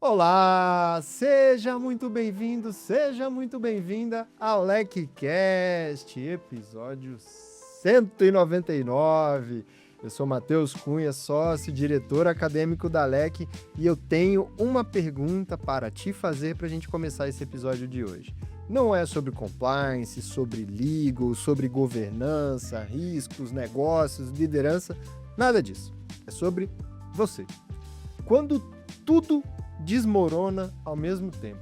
Olá, seja muito bem-vindo, seja muito bem-vinda ao LecCast, episódio 199. Eu sou Matheus Cunha, sócio e diretor acadêmico da LEC, e eu tenho uma pergunta para te fazer para a gente começar esse episódio de hoje. Não é sobre compliance, sobre legal, sobre governança, riscos, negócios, liderança, nada disso. É sobre você. Quando tudo desmorona ao mesmo tempo,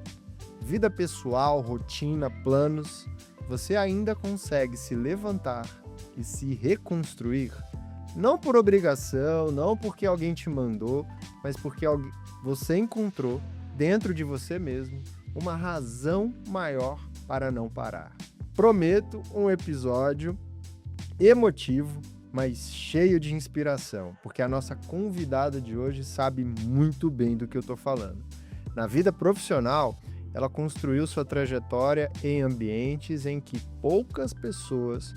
vida pessoal, rotina, planos, você ainda consegue se levantar e se reconstruir? Não por obrigação, não porque alguém te mandou, mas porque você encontrou dentro de você mesmo uma razão maior para não parar. Prometo um episódio emotivo, mas cheio de inspiração, porque a nossa convidada de hoje sabe muito bem do que eu estou falando. Na vida profissional, ela construiu sua trajetória em ambientes em que poucas pessoas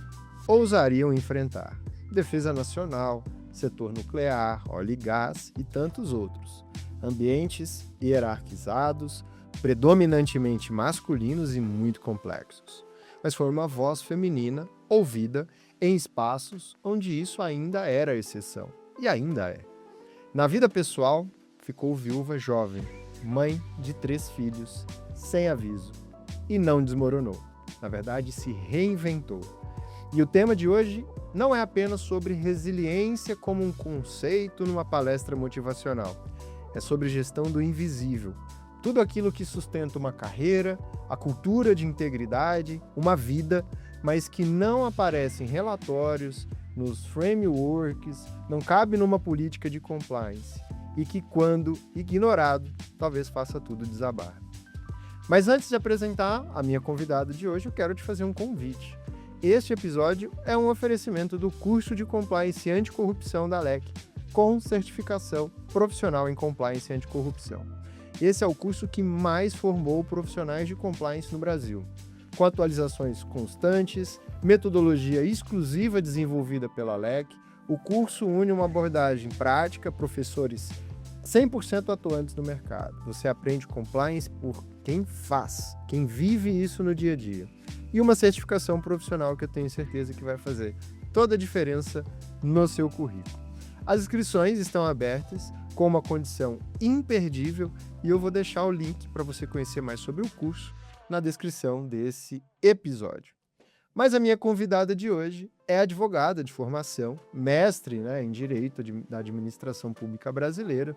ousariam enfrentar. Defesa nacional, setor nuclear, óleo e gás e tantos outros. Ambientes hierarquizados, predominantemente masculinos e muito complexos. Mas foi uma voz feminina ouvida em espaços onde isso ainda era exceção, e ainda é. Na vida pessoal, ficou viúva jovem, mãe de 3 filhos, sem aviso, e não desmoronou. Na verdade, se reinventou. E o tema de hoje não é apenas sobre resiliência como um conceito numa palestra motivacional. É sobre gestão do invisível. Tudo aquilo que sustenta uma carreira, a cultura de integridade, uma vida, mas que não aparece em relatórios, nos frameworks, não cabe numa política de compliance e que, quando ignorado, talvez faça tudo desabar. Mas antes de apresentar a minha convidada de hoje, eu quero te fazer um convite. Este episódio é um oferecimento do curso de Compliance Anticorrupção da LEC, com certificação profissional em Compliance Anticorrupção. Esse é o curso que mais formou profissionais de compliance no Brasil. Com atualizações constantes, metodologia exclusiva desenvolvida pela LEC, o curso une uma abordagem prática, professores 100% atuantes no mercado. Você aprende compliance por quem faz, quem vive isso no dia a dia. E uma certificação profissional que eu tenho certeza que vai fazer toda a diferença no seu currículo. As inscrições estão abertas com uma condição imperdível e eu vou deixar o link para você conhecer mais sobre o curso na descrição desse episódio. Mas a minha convidada de hoje é advogada de formação, mestre, em Direito da Administração Pública Brasileira.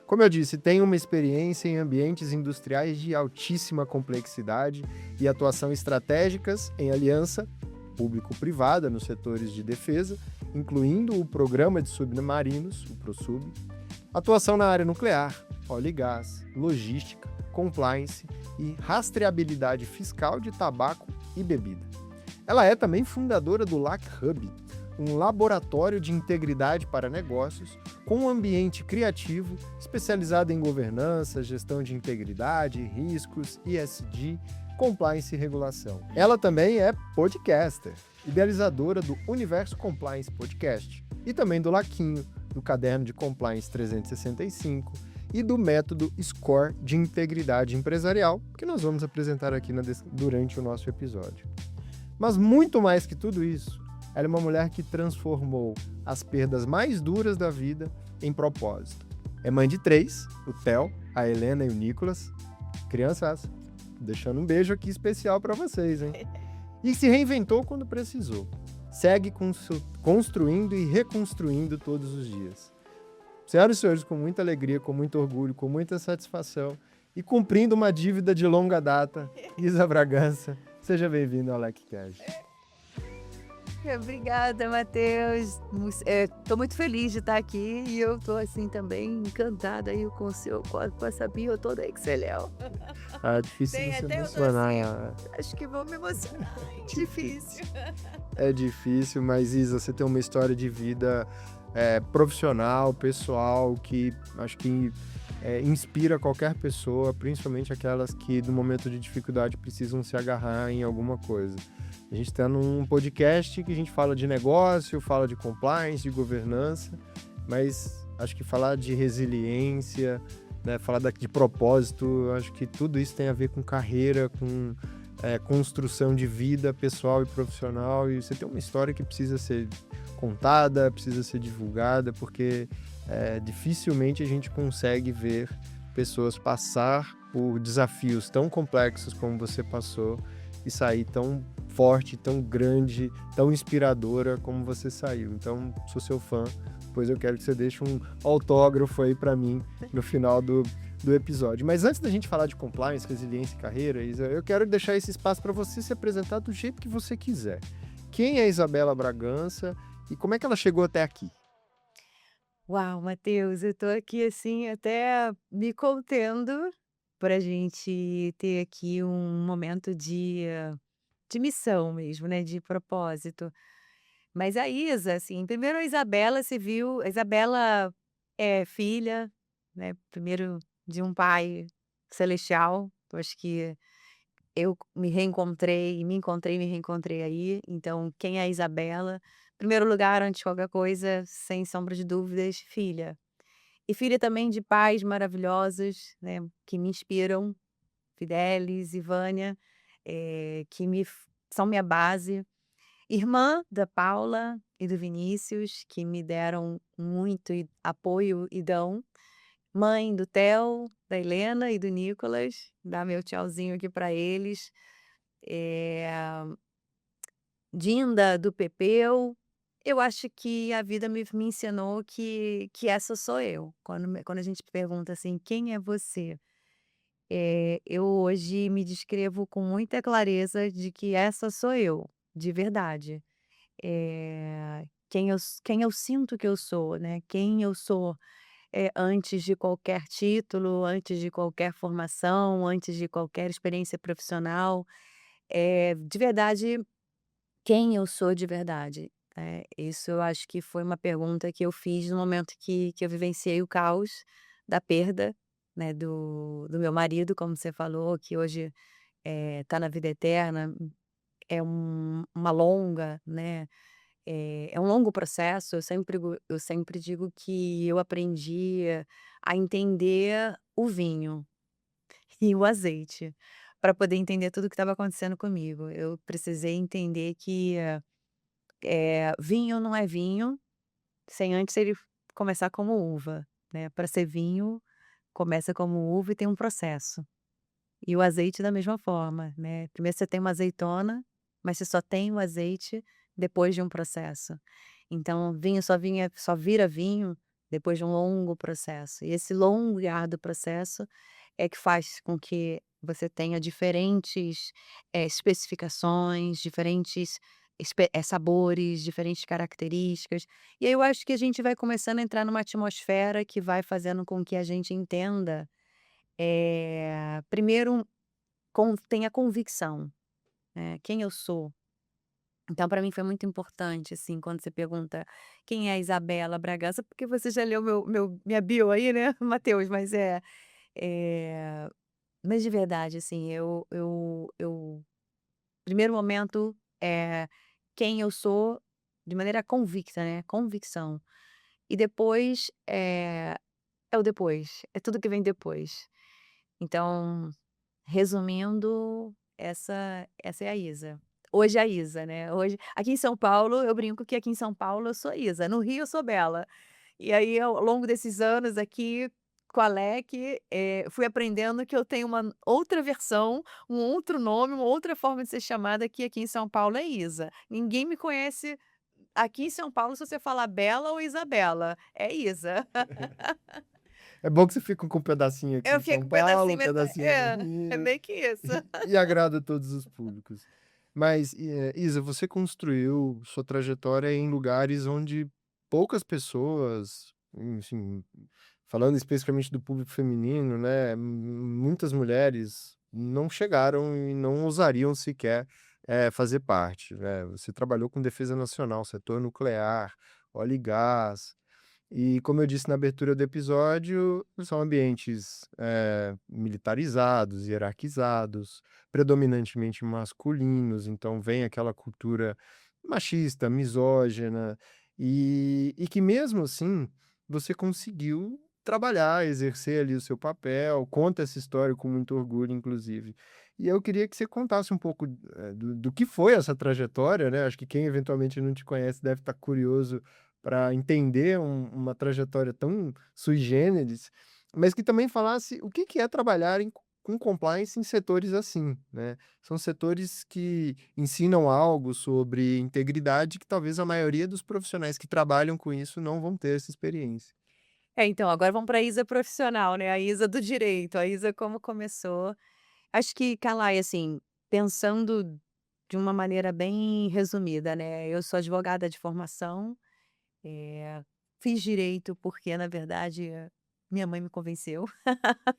Como eu disse, tem uma experiência em ambientes industriais de altíssima complexidade e atuação estratégicas em aliança público-privada nos setores de defesa, incluindo o Programa de Submarinos, o PROSUB, atuação na área nuclear, óleo e gás, logística, compliance e rastreabilidade fiscal de tabaco e bebida. Ela é também fundadora do LAC Hub, um laboratório de integridade para negócios com um ambiente criativo especializado em governança, gestão de integridade, riscos, ESG, compliance e regulação. Ela também é podcaster, idealizadora do Universo Compliance Podcast e também do Laquinho, do Caderno de Compliance 365 e do método SCORE de integridade empresarial, que nós vamos apresentar aqui durante o nosso episódio. Mas muito mais que tudo isso, ela é uma mulher que transformou as perdas mais duras da vida em propósito. É mãe de 3, o Theo, a Helena e o Nicolas. Crianças, deixando um beijo aqui especial para vocês, hein? E se reinventou quando precisou. Segue construindo e reconstruindo todos os dias. Senhoras e senhores, com muita alegria, com muito orgulho, com muita satisfação e cumprindo uma dívida de longa data, Isa Bragança, seja bem-vindo ao LecCast. Obrigada, Matheus. Estou muito feliz de estar aqui e eu estou assim também encantada aí com essa bio toda Excelel. Difícil Tem de se até emocionar. Acho que vou me emocionar. Difícil. É difícil, mas Isa, você tem uma história de vida profissional, pessoal, que acho que inspira qualquer pessoa, principalmente aquelas que no momento de dificuldade precisam se agarrar em alguma coisa. A gente está num podcast que a gente fala de negócio, fala de compliance, de governança, mas acho que falar de resiliência, né, falar de propósito, eu acho que tudo isso tem a ver com carreira, com construção de vida pessoal e profissional, e você tem uma história que precisa ser contada, precisa ser divulgada, porque dificilmente a gente consegue ver pessoas passar por desafios tão complexos como você passou e sair tão forte, tão grande, tão inspiradora como você saiu. Então, sou seu fã, pois eu quero que você deixe um autógrafo aí para mim no final do episódio. Mas antes da gente falar de compliance, resiliência e carreira, Isa, eu quero deixar esse espaço para você se apresentar do jeito que você quiser. Quem é Isabela Bragança e como é que ela chegou até aqui? Uau, Matheus, eu tô aqui, assim, até me contendo pra gente ter aqui um momento de missão mesmo, né, de propósito. Mas a Isa, assim, primeiro a Isabela se viu a Isabela é filha, né, primeiro de um pai celestial, eu acho que eu me reencontrei e me reencontrei aí, então quem é a Isabela? Primeiro lugar, antes de qualquer coisa, sem sombra de dúvidas, filha. E filha também de pais maravilhosos, né, que me inspiram, Fidelis e Vânia, que são minha base. Irmã da Paula e do Vinícius, que me deram muito apoio e dão. Mãe do Theo, da Helena e do Nicolas, dá meu tchauzinho aqui para eles. Eh, Dinda, do Pepeu. Eu acho que a vida me ensinou que essa sou eu. Quando a gente pergunta assim: "Quem é você?", eu hoje me descrevo com muita clareza de que essa sou eu, de verdade. Quem eu sinto que eu sou, né, quem eu sou, antes de qualquer título, antes de qualquer formação, antes de qualquer experiência profissional, de verdade, quem eu sou de verdade? Isso eu acho que foi uma pergunta que eu fiz no momento que eu vivenciei o caos da perda, né, do meu marido, como você falou, que hoje, está na vida eterna, é uma longa, né, é um longo processo. Eu sempre digo que eu aprendi a entender o vinho e o azeite, para poder entender tudo o que estava acontecendo comigo. Eu precisei entender que vinho não é vinho, sem antes ele começar como uva, né, para ser vinho, começa como uva e tem um processo. E o azeite da mesma forma, né, primeiro você tem uma azeitona, mas você só tem o azeite depois de um processo. Então vinho só vira vinho depois de um longo processo, e esse longo e árduo processo é que faz com que você tenha diferentes, especificações, diferentes sabores, diferentes características. E aí eu acho que a gente vai começando a entrar numa atmosfera que vai fazendo com que a gente entenda, primeiro tenha convicção, né, quem eu sou. Então para mim foi muito importante, assim, quando você pergunta: "Quem é a Isabela Bragança?", porque você já leu minha bio aí, né, Matheus, eh, mas de verdade, assim, eu primeiro momento é quem eu sou de maneira convicta, né, convicção. E depois, é o depois, é tudo que vem depois. Então, resumindo, essa é a Isa. Hoje é a Isa, né, hoje aqui em São Paulo, eu brinco que aqui em São Paulo eu sou Isa, no Rio eu sou Bela. E aí ao longo desses anos aqui com a Leque, fui aprendendo que eu tenho uma outra versão, um outro nome, uma outra forma de ser chamada, que aqui em São Paulo é Isa. Ninguém me conhece aqui em São Paulo se você falar Bela ou Isabela, é Isa. É bom que você fica com um pedacinho aqui Eu em São fico um Paulo, pedacinho um pedacinho no é Rio, meio que isso. e agrada todos os públicos. Mas, Isa, você construiu sua trajetória em lugares onde poucas pessoas, enfim, falando especificamente do público feminino, né, muitas mulheres não chegaram e não ousariam sequer, fazer parte, né. Você trabalhou com defesa nacional, setor nuclear, óleo e gás, e como eu disse na abertura do episódio, são ambientes, militarizados, hierarquizados, predominantemente masculinos, então vem aquela cultura machista, misógina, e que mesmo assim, você conseguiu trabalhar, exercer ali o seu papel, conta essa história com muito orgulho, inclusive. E eu queria que você contasse um pouco, do que foi essa trajetória, né, acho que quem eventualmente não te conhece deve estar curioso para entender uma trajetória tão sui generis, mas que também falasse o que é trabalhar com compliance em setores assim, né. São setores que ensinam algo sobre integridade que talvez a maioria dos profissionais que trabalham com isso não vão ter essa experiência. Então, agora vamos para a Isa profissional, né, a Isa do direito, a Isa como começou. Acho que, Calai, assim, pensando de uma maneira bem resumida, né, eu sou advogada de formação, fiz direito porque, na verdade, minha mãe me convenceu,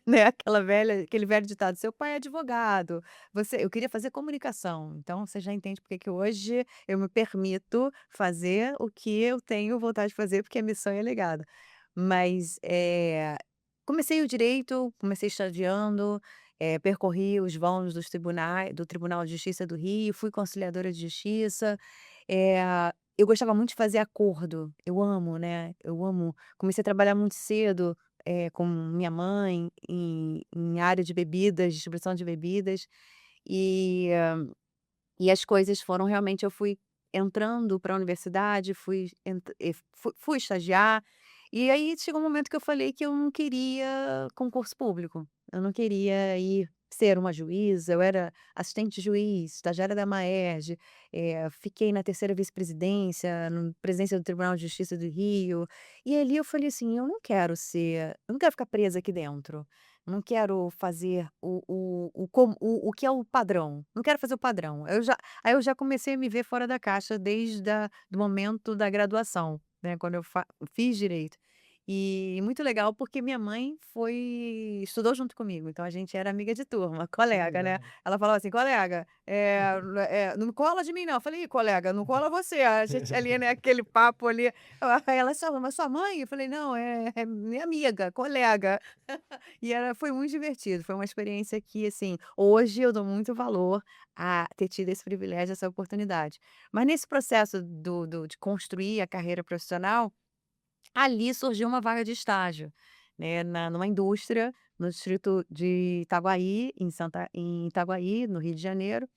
né, aquele velho ditado: "Seu pai é advogado, você", eu queria fazer comunicação, então você já entende porque que hoje eu me permito fazer o que eu tenho vontade de fazer, porque a missão é legada. Mas, comecei o direito, comecei estagiando, percorri os vãos do Tribunal de Justiça do Rio, fui conciliadora de justiça, eu gostava muito de fazer acordo, eu amo, né, eu amo. Comecei a trabalhar muito cedo, com minha mãe em área de bebidas, distribuição de bebidas, e e as coisas foram realmente, eu fui entrando para a universidade, fui estagiar, e aí chegou um momento que eu falei que eu não queria concurso público, eu não queria ir ser uma juíza, eu era assistente juiz, estagiária da Maerj, fiquei na terceira vice-presidência, presidência do Tribunal de Justiça do Rio, e ali eu falei assim: eu não quero ficar presa aqui dentro, não quero fazer o que é o padrão, não quero fazer o padrão. Aí eu já comecei a me ver fora da caixa desde do momento da graduação, né, quando eu fiz direito. E muito legal porque minha mãe estudou junto comigo, então a gente era amiga de turma, Que colega, né. legal. Ela falava assim: "Colega, não cola de mim não", eu falei: "Ih, colega, não cola você", a gente ali, né, aquele papo ali, aí ela: Mas sua mãe?" Eu falei: "Não, é minha amiga, colega". E foi muito divertido, foi uma experiência que, assim, hoje eu dou muito valor a ter tido esse privilégio, essa oportunidade. Mas nesse processo de construir a carreira profissional, ali surgiu uma vaga de estágio, né, numa indústria, no distrito de Itaguaí, em Itaguaí, no Rio de Janeiro,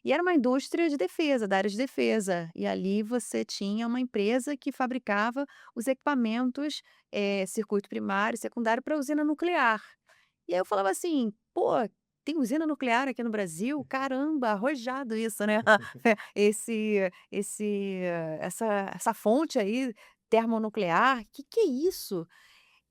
e era uma indústria de defesa, da área de defesa, e ali você tinha uma empresa que fabricava os equipamentos, circuito primário e secundário para usina nuclear. E aí eu falava assim: "Pô, tem usina nuclear aqui no Brasil? Caramba, arrojado isso, né, essa fonte aí termonuclear, que é isso?".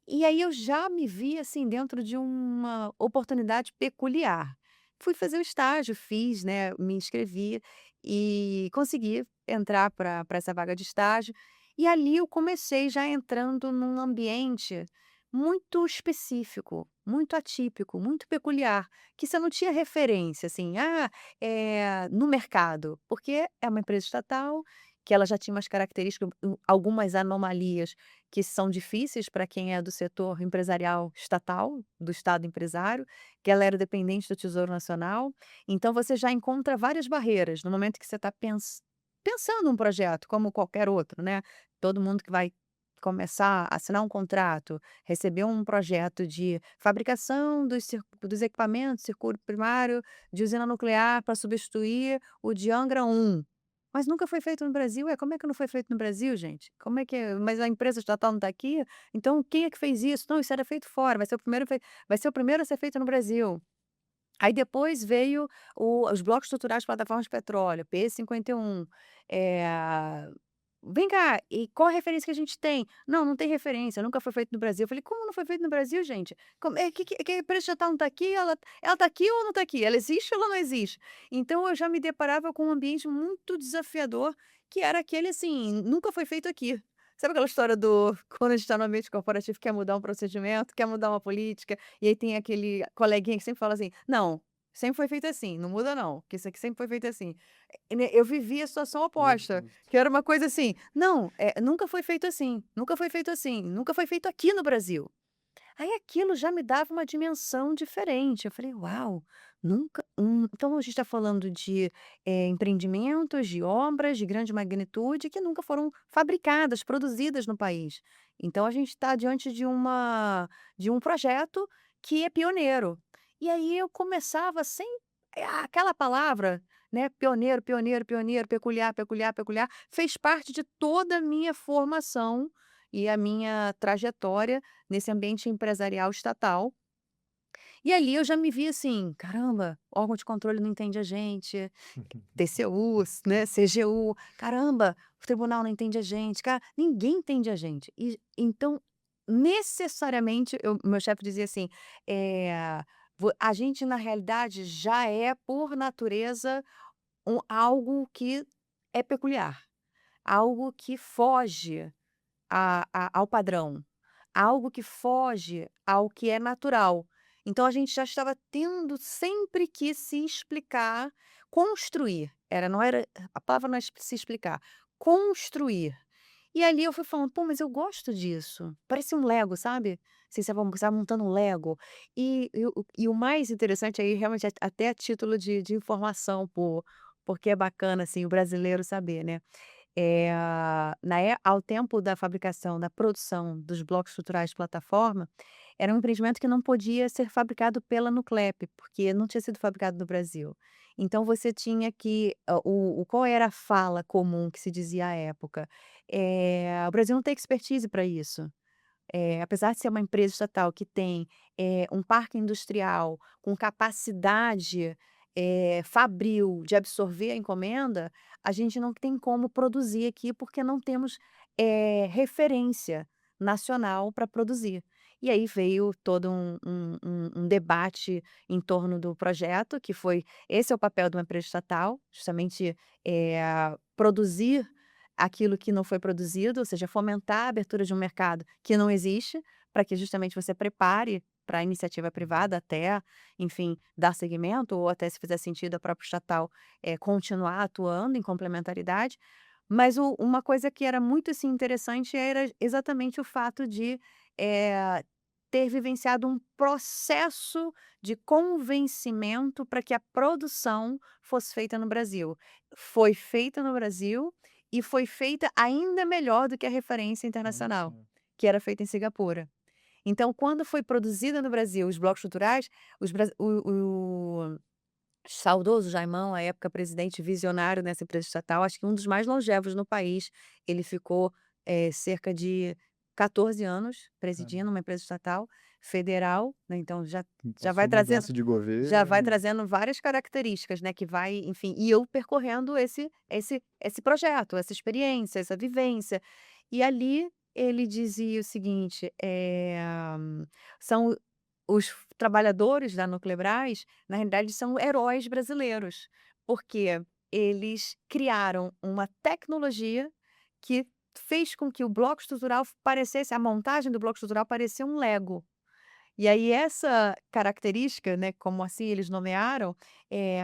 E aí eu já me vi, assim, dentro de uma oportunidade peculiar. Fui fazer o estágio, fiz, né, me inscrevi e consegui entrar para essa vaga de estágio. E ali eu comecei já entrando num ambiente muito específico, muito atípico, muito peculiar, que você não tinha referência, assim, no mercado, porque é uma empresa estatal, que ela já tinha umas características, algumas anomalias que são difíceis para quem é do setor empresarial estatal, do Estado empresário, que ela era dependente do Tesouro Nacional. Então você já encontra várias barreiras no momento que você está pensando um projeto, como qualquer outro, né. Todo mundo que vai começar a assinar um contrato, receber um projeto de fabricação dos equipamentos, circuito primário de usina nuclear para substituir o de Angra 1. Mas nunca foi feito no Brasil. Como é que não foi feito no Brasil, gente? Como é que mas a empresa estatal não está aqui? Então quem é que fez isso? Não, isso era feito fora, vai ser o primeiro a ser feito no Brasil. Aí depois veio os blocos estruturais de plataformas de petróleo, P51. Eh, "Vem cá, e qual a referência que a gente tem?". "Não, não tem referência, nunca foi feito no Brasil". Eu falei: "Como não foi feito no Brasil, gente? Como que a empresa estatal não está aqui? Ela está aqui ou não está aqui? Ela existe ou ela não existe?". Então eu já me deparava com um ambiente muito desafiador, que era aquele assim: "Nunca foi feito aqui". Sabe aquela história do quando a gente está no ambiente corporativo, quer mudar um procedimento, quer mudar uma política, e aí tem aquele coleguinha que sempre fala assim: "Não, sempre foi feito assim, não muda não, que isso aqui sempre foi feito assim". Né, eu vivi a situação Que oposta, justo. que era uma coisa assim: "Não, nunca foi feito assim, nunca foi feito assim, nunca foi feito aqui no Brasil". Aí aquilo já me dava uma dimensão diferente. Eu falei: "Uau, nunca então a gente está falando de, empreendimentos, de obras de grande magnitude que nunca foram fabricadas, produzidas no país. Então a gente está diante de um projeto que é pioneiro". E aí eu começava sem aquela palavra, né, pioneiro, pioneiro, pioneiro, peculiar, peculiar, peculiar, fez parte de toda a minha formação e a minha trajetória nesse ambiente empresarial estatal. E ali eu já me vi assim: "Caramba, órgão de controle não entende a gente, TCU, né, CGU, caramba, o tribunal não entende a gente, cara, ninguém entende a gente". E então, necessariamente, meu chefe dizia assim, a gente na realidade já é por natureza algo que é peculiar, algo que foge ao padrão, algo que foge ao que é natural. Então a gente já estava tendo sempre que se explicar, construir, não era a palavra não é se explicar, construir. E ali eu fui falando: "Pô, mas eu gosto disso". Parecia um Lego, sabe? Assim, você vai montando um Lego. E o mais interessante aí, realmente, até a título de informação, porque é bacana, assim, o brasileiro saber, né. Ao tempo da fabricação, da produção dos blocos estruturais de plataforma, era um empreendimento que não podia ser fabricado pela Nuclep, porque não tinha sido fabricado no Brasil. Então você tinha que qual era a fala comum que se dizia à época? "O Brasil não tem expertise para isso". Apesar de ser uma empresa estatal que tem, um parque industrial com capacidade, fabril de absorver a encomenda, a gente não tem como produzir aqui, porque não temos, referência nacional para produzir. E aí veio todo um debate em torno do projeto, que foi esse é o papel de uma empresa estatal, justamente, produzir aquilo que não foi produzido, ou seja, fomentar a abertura de um mercado que não existe, para que justamente você prepare para a iniciativa privada até, enfim, dar seguimento ou até se fizer sentido a própria estatal, continuar atuando em complementaridade. Mas uma coisa que era muito, assim, interessante era exatamente o fato de, ter vivenciado um processo de convencimento para que a produção fosse feita no Brasil. Foi feita no Brasil e foi feita ainda melhor do que a referência Olha internacional, só. que era feita em Singapura. Então, quando foi produzida no Brasil os blocos culturais, os brasi o saudoso Jaimão, à época presidente visionário nessa empresa estatal, acho que um dos mais longevos no país, ele ficou, cerca de 14 anos presidindo Caramba. uma empresa estatal federal, né, então já vai Passou trazendo mudança de já vai governo. trazendo várias características, né, que vai, enfim, e eu percorrendo esse projeto, essa experiência, essa vivência. E ali ele dizia o seguinte, são os trabalhadores da Nuclebras, na realidade, são heróis brasileiros, porque eles criaram uma tecnologia que fez com que o bloco estrutural parecesse a montagem do bloco estrutural parecia um Lego. E aí essa característica, né, como assim eles nomearam,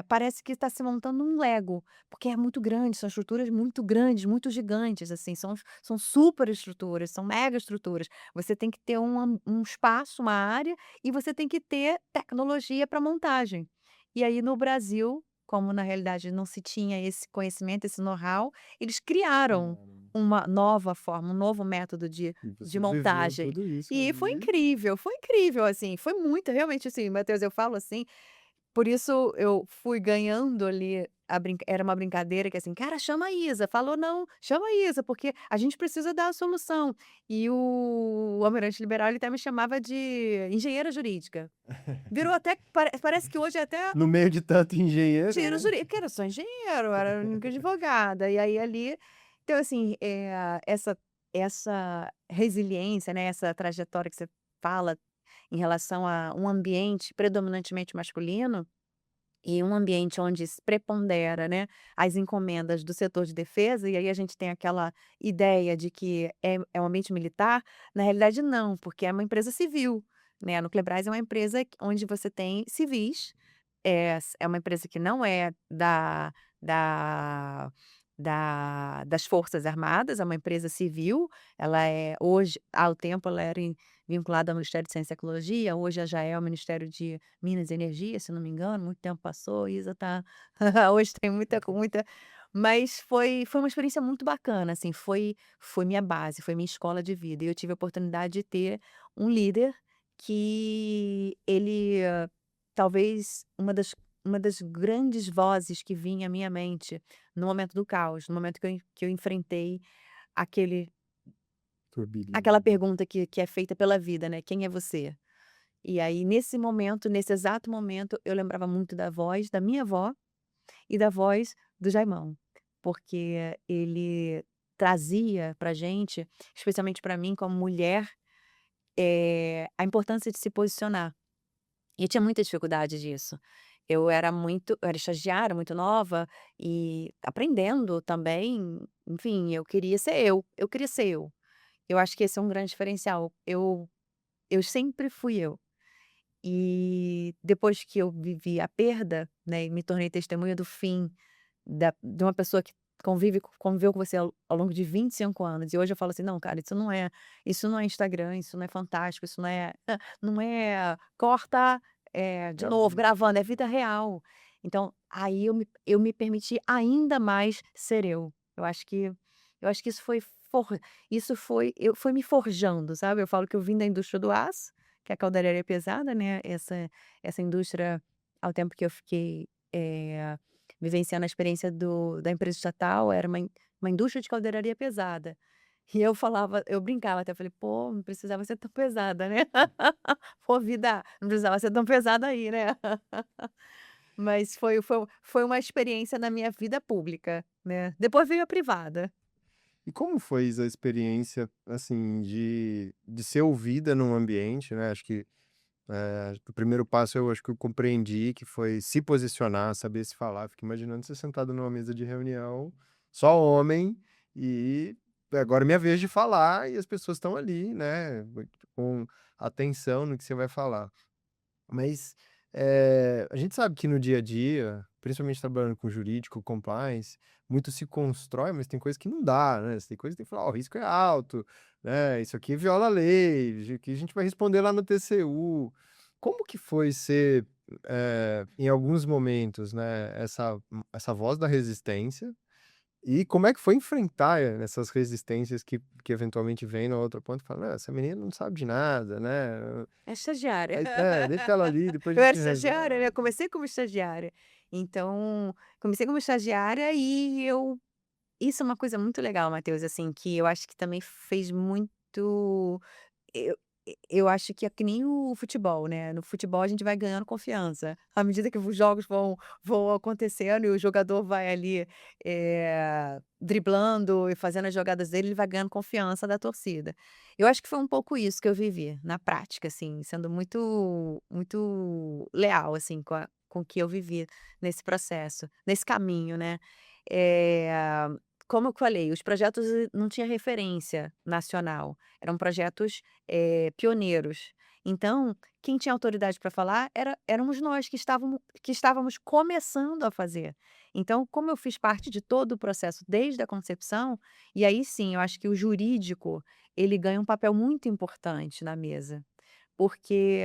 parece que está se montando um Lego, porque é muito grande, são estruturas muito grandes, muito gigantes, assim, são super estruturas, são mega estruturas. Você tem que ter um espaço, uma área, e você tem que ter tecnologia para montagem. E aí no Brasil, como na realidade não se tinha esse conhecimento, esse know-how, eles criaram Caramba. uma nova forma, um novo método E de você viveu montagem. tudo isso E ali. foi incrível, assim, foi muito, realmente, assim, Matheus, eu falo assim, por isso eu fui ganhando ali era uma brincadeira que assim: "Cara, chama a Isa", falou: "Não, chama a Isa, porque a gente precisa dar a solução". E o almirante liberal, ele até me chamava de engenheira jurídica. Virou até parece que hoje é até No meio de tanto engenheiro, engenheiro né? jurídico, porque eu sou engenheiro, era a única advogada, e aí ali então assim, essa resiliência, né, essa trajetória que você fala em relação a um ambiente predominantemente masculino, e um ambiente onde se prepondera, né, as encomendas do setor de defesa, e aí a gente tem aquela ideia de que é um ambiente militar, na realidade não, porque é uma empresa civil, né, a Nuclebras é uma empresa onde você tem civis, é uma empresa que não é da das Forças Armadas, é uma empresa civil, ela é hoje há o tempo ela era vinculada ao Ministério de Ciência e Tecnologia, hoje já é o Ministério de Minas e Energia, se não me engano, muito tempo passou, Isa tá hoje tem muita mas foi uma experiência muito bacana, assim, foi minha base, foi minha escola de vida, e eu tive a oportunidade de ter um líder que ele talvez uma das grandes vozes que vinha à minha mente no momento do caos, no momento que eu enfrentei aquele aquela Turbilhão. pergunta que é feita pela vida, né: "Quem é você?". E aí nesse momento, nesse exato momento, eu lembrava muito da voz da minha avó e da voz do Jaimão, porque ele trazia pra gente, especialmente pra mim como mulher, a importância de se posicionar. E eu tinha muita dificuldade disso. Eu era estagiária, muito nova, e aprendendo também, enfim, eu queria ser eu. Eu acho que esse é um grande diferencial. Eu sempre fui eu. E depois que eu vivi a perda, né, e me tornei testemunha do fim de uma pessoa que conviveu com você ao longo de 25 anos, e hoje eu falo assim: "Não, cara, isso não é Instagram, isso não é fantástico, isso não é corta, É de a novo, vida. gravando, é vida real". Então, aí eu me permiti ainda mais ser eu. Eu acho que isso foi me forjando, sabe. Eu falo que eu vim da indústria do aço, que é a caldeiraria pesada, né, essa indústria, ao tempo que eu fiquei, vivenciando a experiência da empresa estatal, era uma indústria de caldeiraria pesada. E eu brincava até, falei: "Pô, não precisava ser tão pesada, né. Pô, vida, não precisava ser tão pesada aí, né". Mas foi uma experiência na minha vida pública, né. Depois veio a privada. E como foi a experiência, assim, de ser ouvida num ambiente, né, acho que, o primeiro passo eu acho que eu compreendi que foi se posicionar, saber se falar. Fico imaginando você sentado numa mesa de reunião, só homem, e agora é minha vez de falar e as pessoas estão ali, né, com atenção no que você vai falar. Mas, a gente sabe que no dia a dia, principalmente trabalhando com jurídico, compliance, muito se constrói, mas tem coisa que não dá, né, tem coisa que tem que falar: "Ó, o risco é alto, né, isso aqui viola a lei, isso aqui a gente vai responder lá no TCU". Como que foi ser, em alguns momentos, né, essa voz da resistência, e como é que foi enfrentar, essas resistências que eventualmente vêm na outra ponta e fala: "Não, essa menina não sabe de nada, né, É estagiária. aí deixa ela ali, depois a Eu era gente estagiária, né, resolve". eu comecei como estagiária. Então, comecei como estagiária e isso é uma coisa muito legal, Matheus, assim, que eu acho que também fez muito eu eu acho que é que nem o futebol, né, no futebol a gente vai ganhando confiança. À medida que os jogos vão acontecendo e o jogador vai ali, driblando e fazendo as jogadas dele, ele vai ganhando confiança da torcida. Eu acho que foi um pouco isso que eu vivi, na prática, assim, sendo muito leal, assim, com o que eu vivi nesse processo, nesse caminho, né. Eh, Como eu falei, os projetos não tinha referência nacional, eram projetos pioneiros. Então, quem tinha autoridade para falar éramos nós que estávamos começando a fazer. Então, como eu fiz parte de todo o processo desde a concepção, e aí sim, eu acho que o jurídico, ele ganha um papel muito importante na mesa. Porque,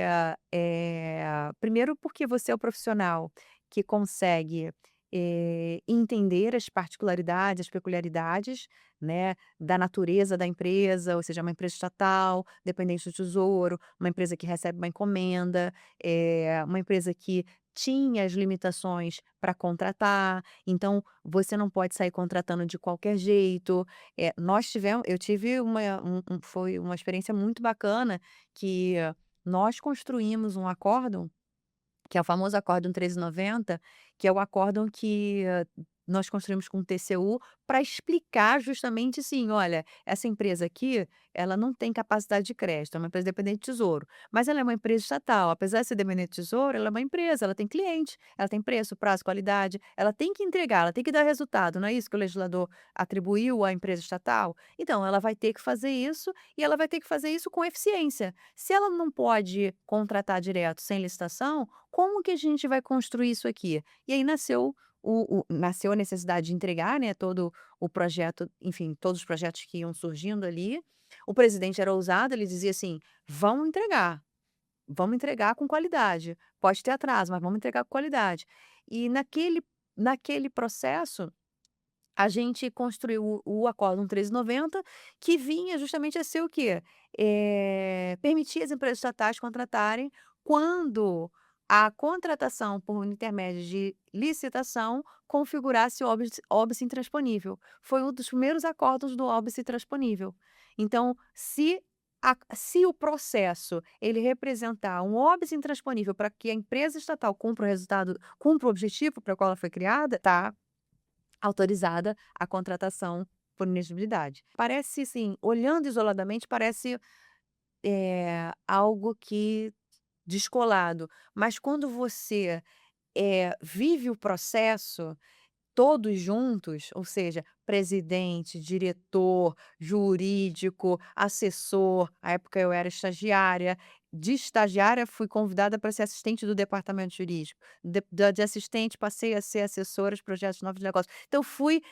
primeiro porque você é o profissional que consegue, entender as particularidades, as peculiaridades, né, da natureza da empresa, ou seja, uma empresa estatal, dependente do tesouro, uma empresa que recebe uma encomenda, uma empresa que tinha as limitações para contratar, então você não pode sair contratando de qualquer jeito. Eu tive foi uma experiência muito bacana que nós construímos um acórdão, que é o famoso acórdão 1390, que é o acórdão que nós construímos com o TCU para explicar justamente assim: "Olha, essa empresa aqui, ela não tem capacidade de crédito, é uma empresa dependente de tesouro, mas ela é uma empresa estatal, apesar de ser dependente de tesouro, ela é uma empresa, ela tem cliente, ela tem preço, prazo, qualidade, ela tem que entregar, ela tem que dar resultado, não é isso que o legislador atribuiu à empresa estatal? Então ela vai ter que fazer isso, e ela vai ter que fazer isso com eficiência. Se ela não pode contratar direto sem licitação, como que a gente vai construir isso aqui?". E aí nasceu nasceu a necessidade de entregar, né, todo o projeto, enfim, todos os projetos que iam surgindo ali. O presidente era ousado, ele dizia assim: vamos entregar com qualidade. Pode ter atraso, mas vamos entregar com qualidade". E naquele processo, a gente construiu o Acórdão 1390, que vinha justamente a ser o quê? Permitir as empresas estatais contratarem quando a contratação por intermédio de licitação configurasse o óbice intransponível. Foi um dos primeiros acórdãos do óbice intransponível. Então, se o processo ele representar um óbice intransponível para que a empresa estatal cumpra o objetivo para o qual ela foi criada, tá autorizada a contratação por inexigibilidade. Parece, assim, olhando isoladamente, parece, algo que descolado, mas quando você, vive o processo todos juntos, ou seja, presidente, diretor, jurídico, assessor, à época eu era estagiária, de estagiária fui convidada para ser assistente do departamento jurídico, de assistente passei a ser assessora de projetos novos de negócios. Então fui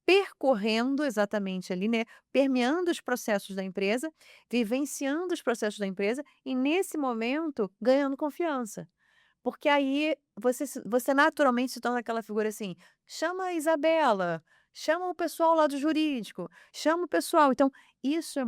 percorrendo exatamente ali, né, permeando os processos da empresa, vivenciando os processos da empresa e nesse momento ganhando confiança. Porque aí você naturalmente se torna aquela figura assim: "Chama a Isabela, chama o pessoal lá do jurídico, chama o pessoal". Então, isso é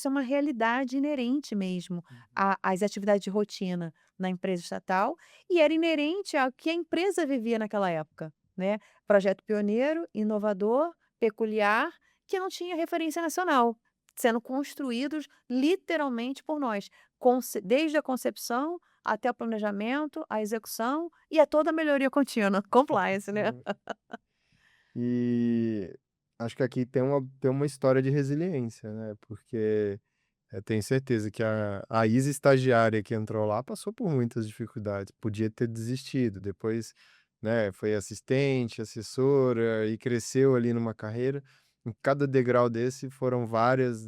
uma realidade inerente mesmo às atividades de rotina na empresa estatal, e era inerente ao que a empresa vivia naquela época, né. Projeto pioneiro, inovador, peculiar, que não tinha referência nacional, sendo construídos literalmente por nós, desde a concepção até o planejamento, a execução e a toda a melhoria contínua, compliance, né. Uhum. E acho que aqui tem uma história de resiliência, né, porque eu tenho certeza que a Isa estagiária que entrou lá passou por muitas dificuldades, podia ter desistido, depois, né, foi assistente, assessora e cresceu ali numa carreira. Em cada degrau desse foram vários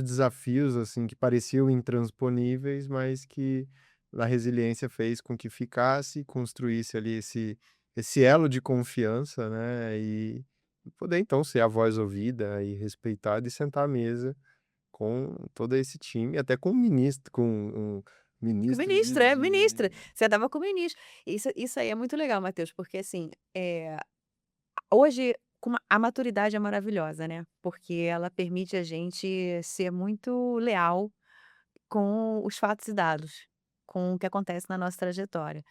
desafios, assim, que pareciam intransponíveis, mas que a resiliência fez com que ficasse, construísse ali esse elo de confiança, né, e poder então ser a voz ouvida e respeitada e sentar à mesa com todo esse time, até com o ministro, com um ministro de Ministra, é, ministra. de Você andava com o ministro. Isso aí é muito legal, Matheus, porque assim, hoje a maturidade é maravilhosa, né, porque ela permite a gente ser muito leal com os fatos e dados, com o que acontece na nossa trajetória.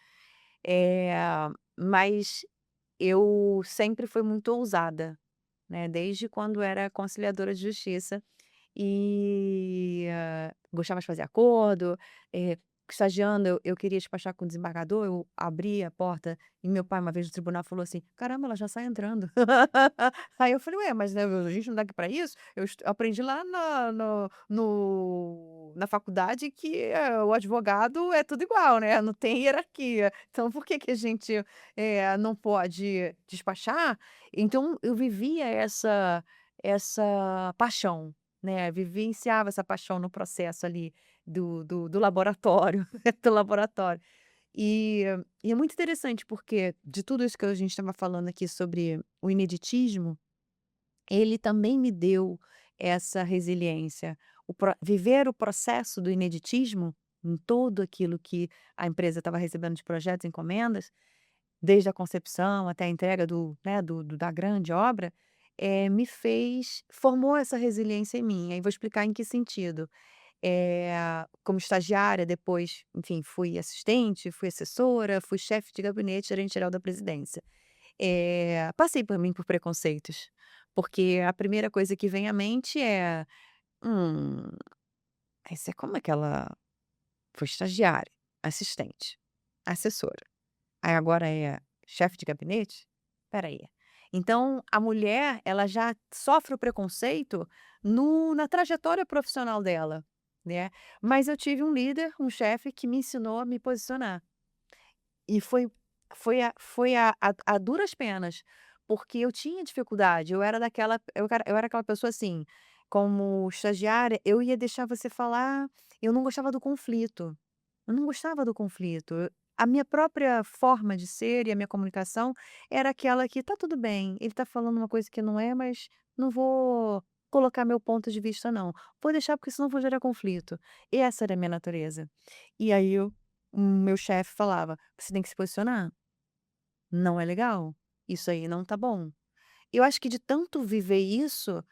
Eh, mas eu sempre fui muito ousada, né, desde quando era conciliadora de justiça. E, gostava de fazer acordo, estagiando eu queria despachar com o desembargador, eu abri a porta e meu pai uma vez no tribunal falou assim: "Caramba, ela já sai entrando". Aí eu falei: "Ué, mas, né, a gente não dá aqui para isso?". Eu aprendi lá na no no na faculdade que, o advogado é tudo igual, né, não tem hierarquia, então por que que a gente, não pode despachar? Então eu vivia essa paixão, né, vivenciava essa paixão no processo ali do laboratório, do laboratório. E e é muito interessante, porque de tudo isso que a gente estava falando aqui sobre o ineditismo, ele também me deu essa resiliência. Viver o processo do ineditismo, em todo aquilo que a empresa estava recebendo de projetos, encomendas, desde a concepção até a entrega da grande obra, formou essa resiliência em mim. Aí vou explicar em que sentido. Como estagiária, depois, enfim, fui assistente, fui assessora, fui chefe de gabinete, gerente geral da presidência. Passei por preconceitos, porque a primeira coisa que vem à mente é: "Hum, essa como é que ela foi estagiária, assistente, assessora". Aí agora é chefe de gabinete? Espera aí. Então a mulher, ela já sofre o preconceito na trajetória profissional dela, né. Mas eu tive um líder, um chefe que me ensinou a me posicionar. E foi a duras penas, porque eu tinha dificuldade, eu era aquela pessoa assim, como estagiária, eu ia deixar você falar, eu não gostava do conflito. Eu não gostava do conflito. a minha própria forma de ser e a minha comunicação era aquela que: "Tá tudo bem, ele tá falando uma coisa que não é, mas não vou colocar meu ponto de vista não. Vou deixar, porque senão vou gerar conflito". E essa era a minha natureza. E aí o meu chefe falava: "Você tem que se posicionar, não é legal, isso aí não tá bom". Eu acho que de tanto viver isso,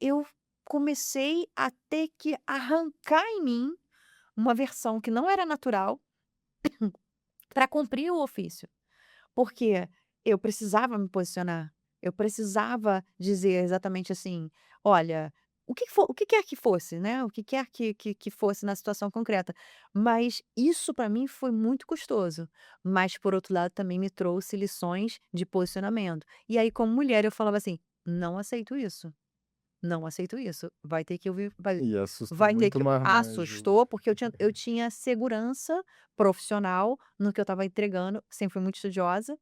eu comecei a ter que arrancar em mim uma versão que não era natural para cumprir o ofício. Porque eu precisava me posicionar, eu precisava dizer exatamente assim: "Olha, o que quer que fosse, né, o que quer que fosse na situação concreta". Mas isso para mim foi muito custoso, mas por outro lado também me trouxe lições de posicionamento. E aí, como mulher, eu falava assim: "Não aceito isso". Não aceito isso, vai ter que ouvir, E assustou vai ter muito que mais o assustou, porque eu tinha segurança profissional no que eu estava entregando, sempre fui muito estudiosa,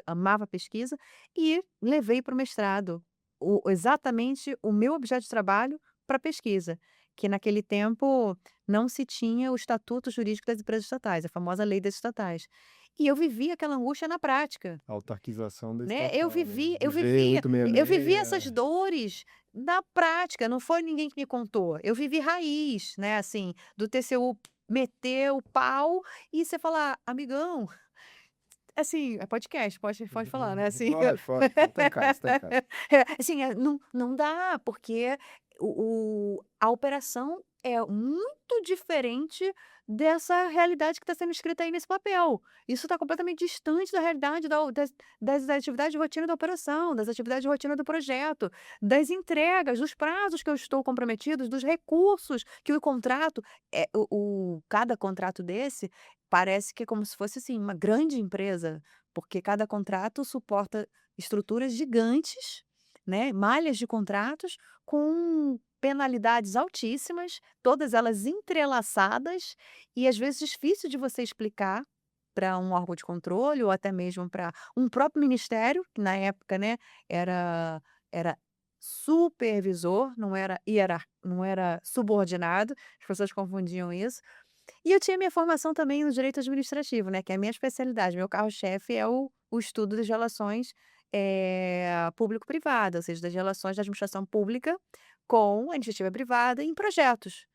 amava pesquisa, e levei para o mestrado exatamente o meu objeto de trabalho para pesquisa, que naquele tempo não se tinha o estatuto jurídico das empresas estatais, a famosa lei das estatais. E eu vivi aquela angústia na prática. autarquização da Né, eu estatal, né, vivi eu viver vivi eu vivi 866. essas dores na prática, não foi ninguém que me contou, eu vivi raiz, né, assim, do TCU meter o pau e você falar: "Amigão", assim, é podcast, pode falar, né, assim. Pode, pode, tá em casa, tá em casa. Assim, não dá, porque a operação é muito diferente dessa realidade que está sendo escrita aí nesse papel. Isso está completamente distante da realidade das atividades de rotina da operação, das atividades de rotina do projeto, das entregas, dos prazos que eu estou comprometidos, dos recursos que o contrato cada contrato desse parece que é como se fosse, assim, uma grande empresa, porque cada contrato suporta estruturas gigantes, né, malhas de contratos com penalidades altíssimas, todas elas entrelaçadas e às vezes difícil de você explicar para um órgão de controle ou até mesmo para um próprio ministério, que na época, né, era supervisor, não era subordinado, as pessoas confundiam isso. E eu tinha minha formação também no direito administrativo, né, que é a minha especialidade, meu carro-chefe é o estudo das relações, público-privada, ou seja, das relações da administração pública com a iniciativa privada em projetos.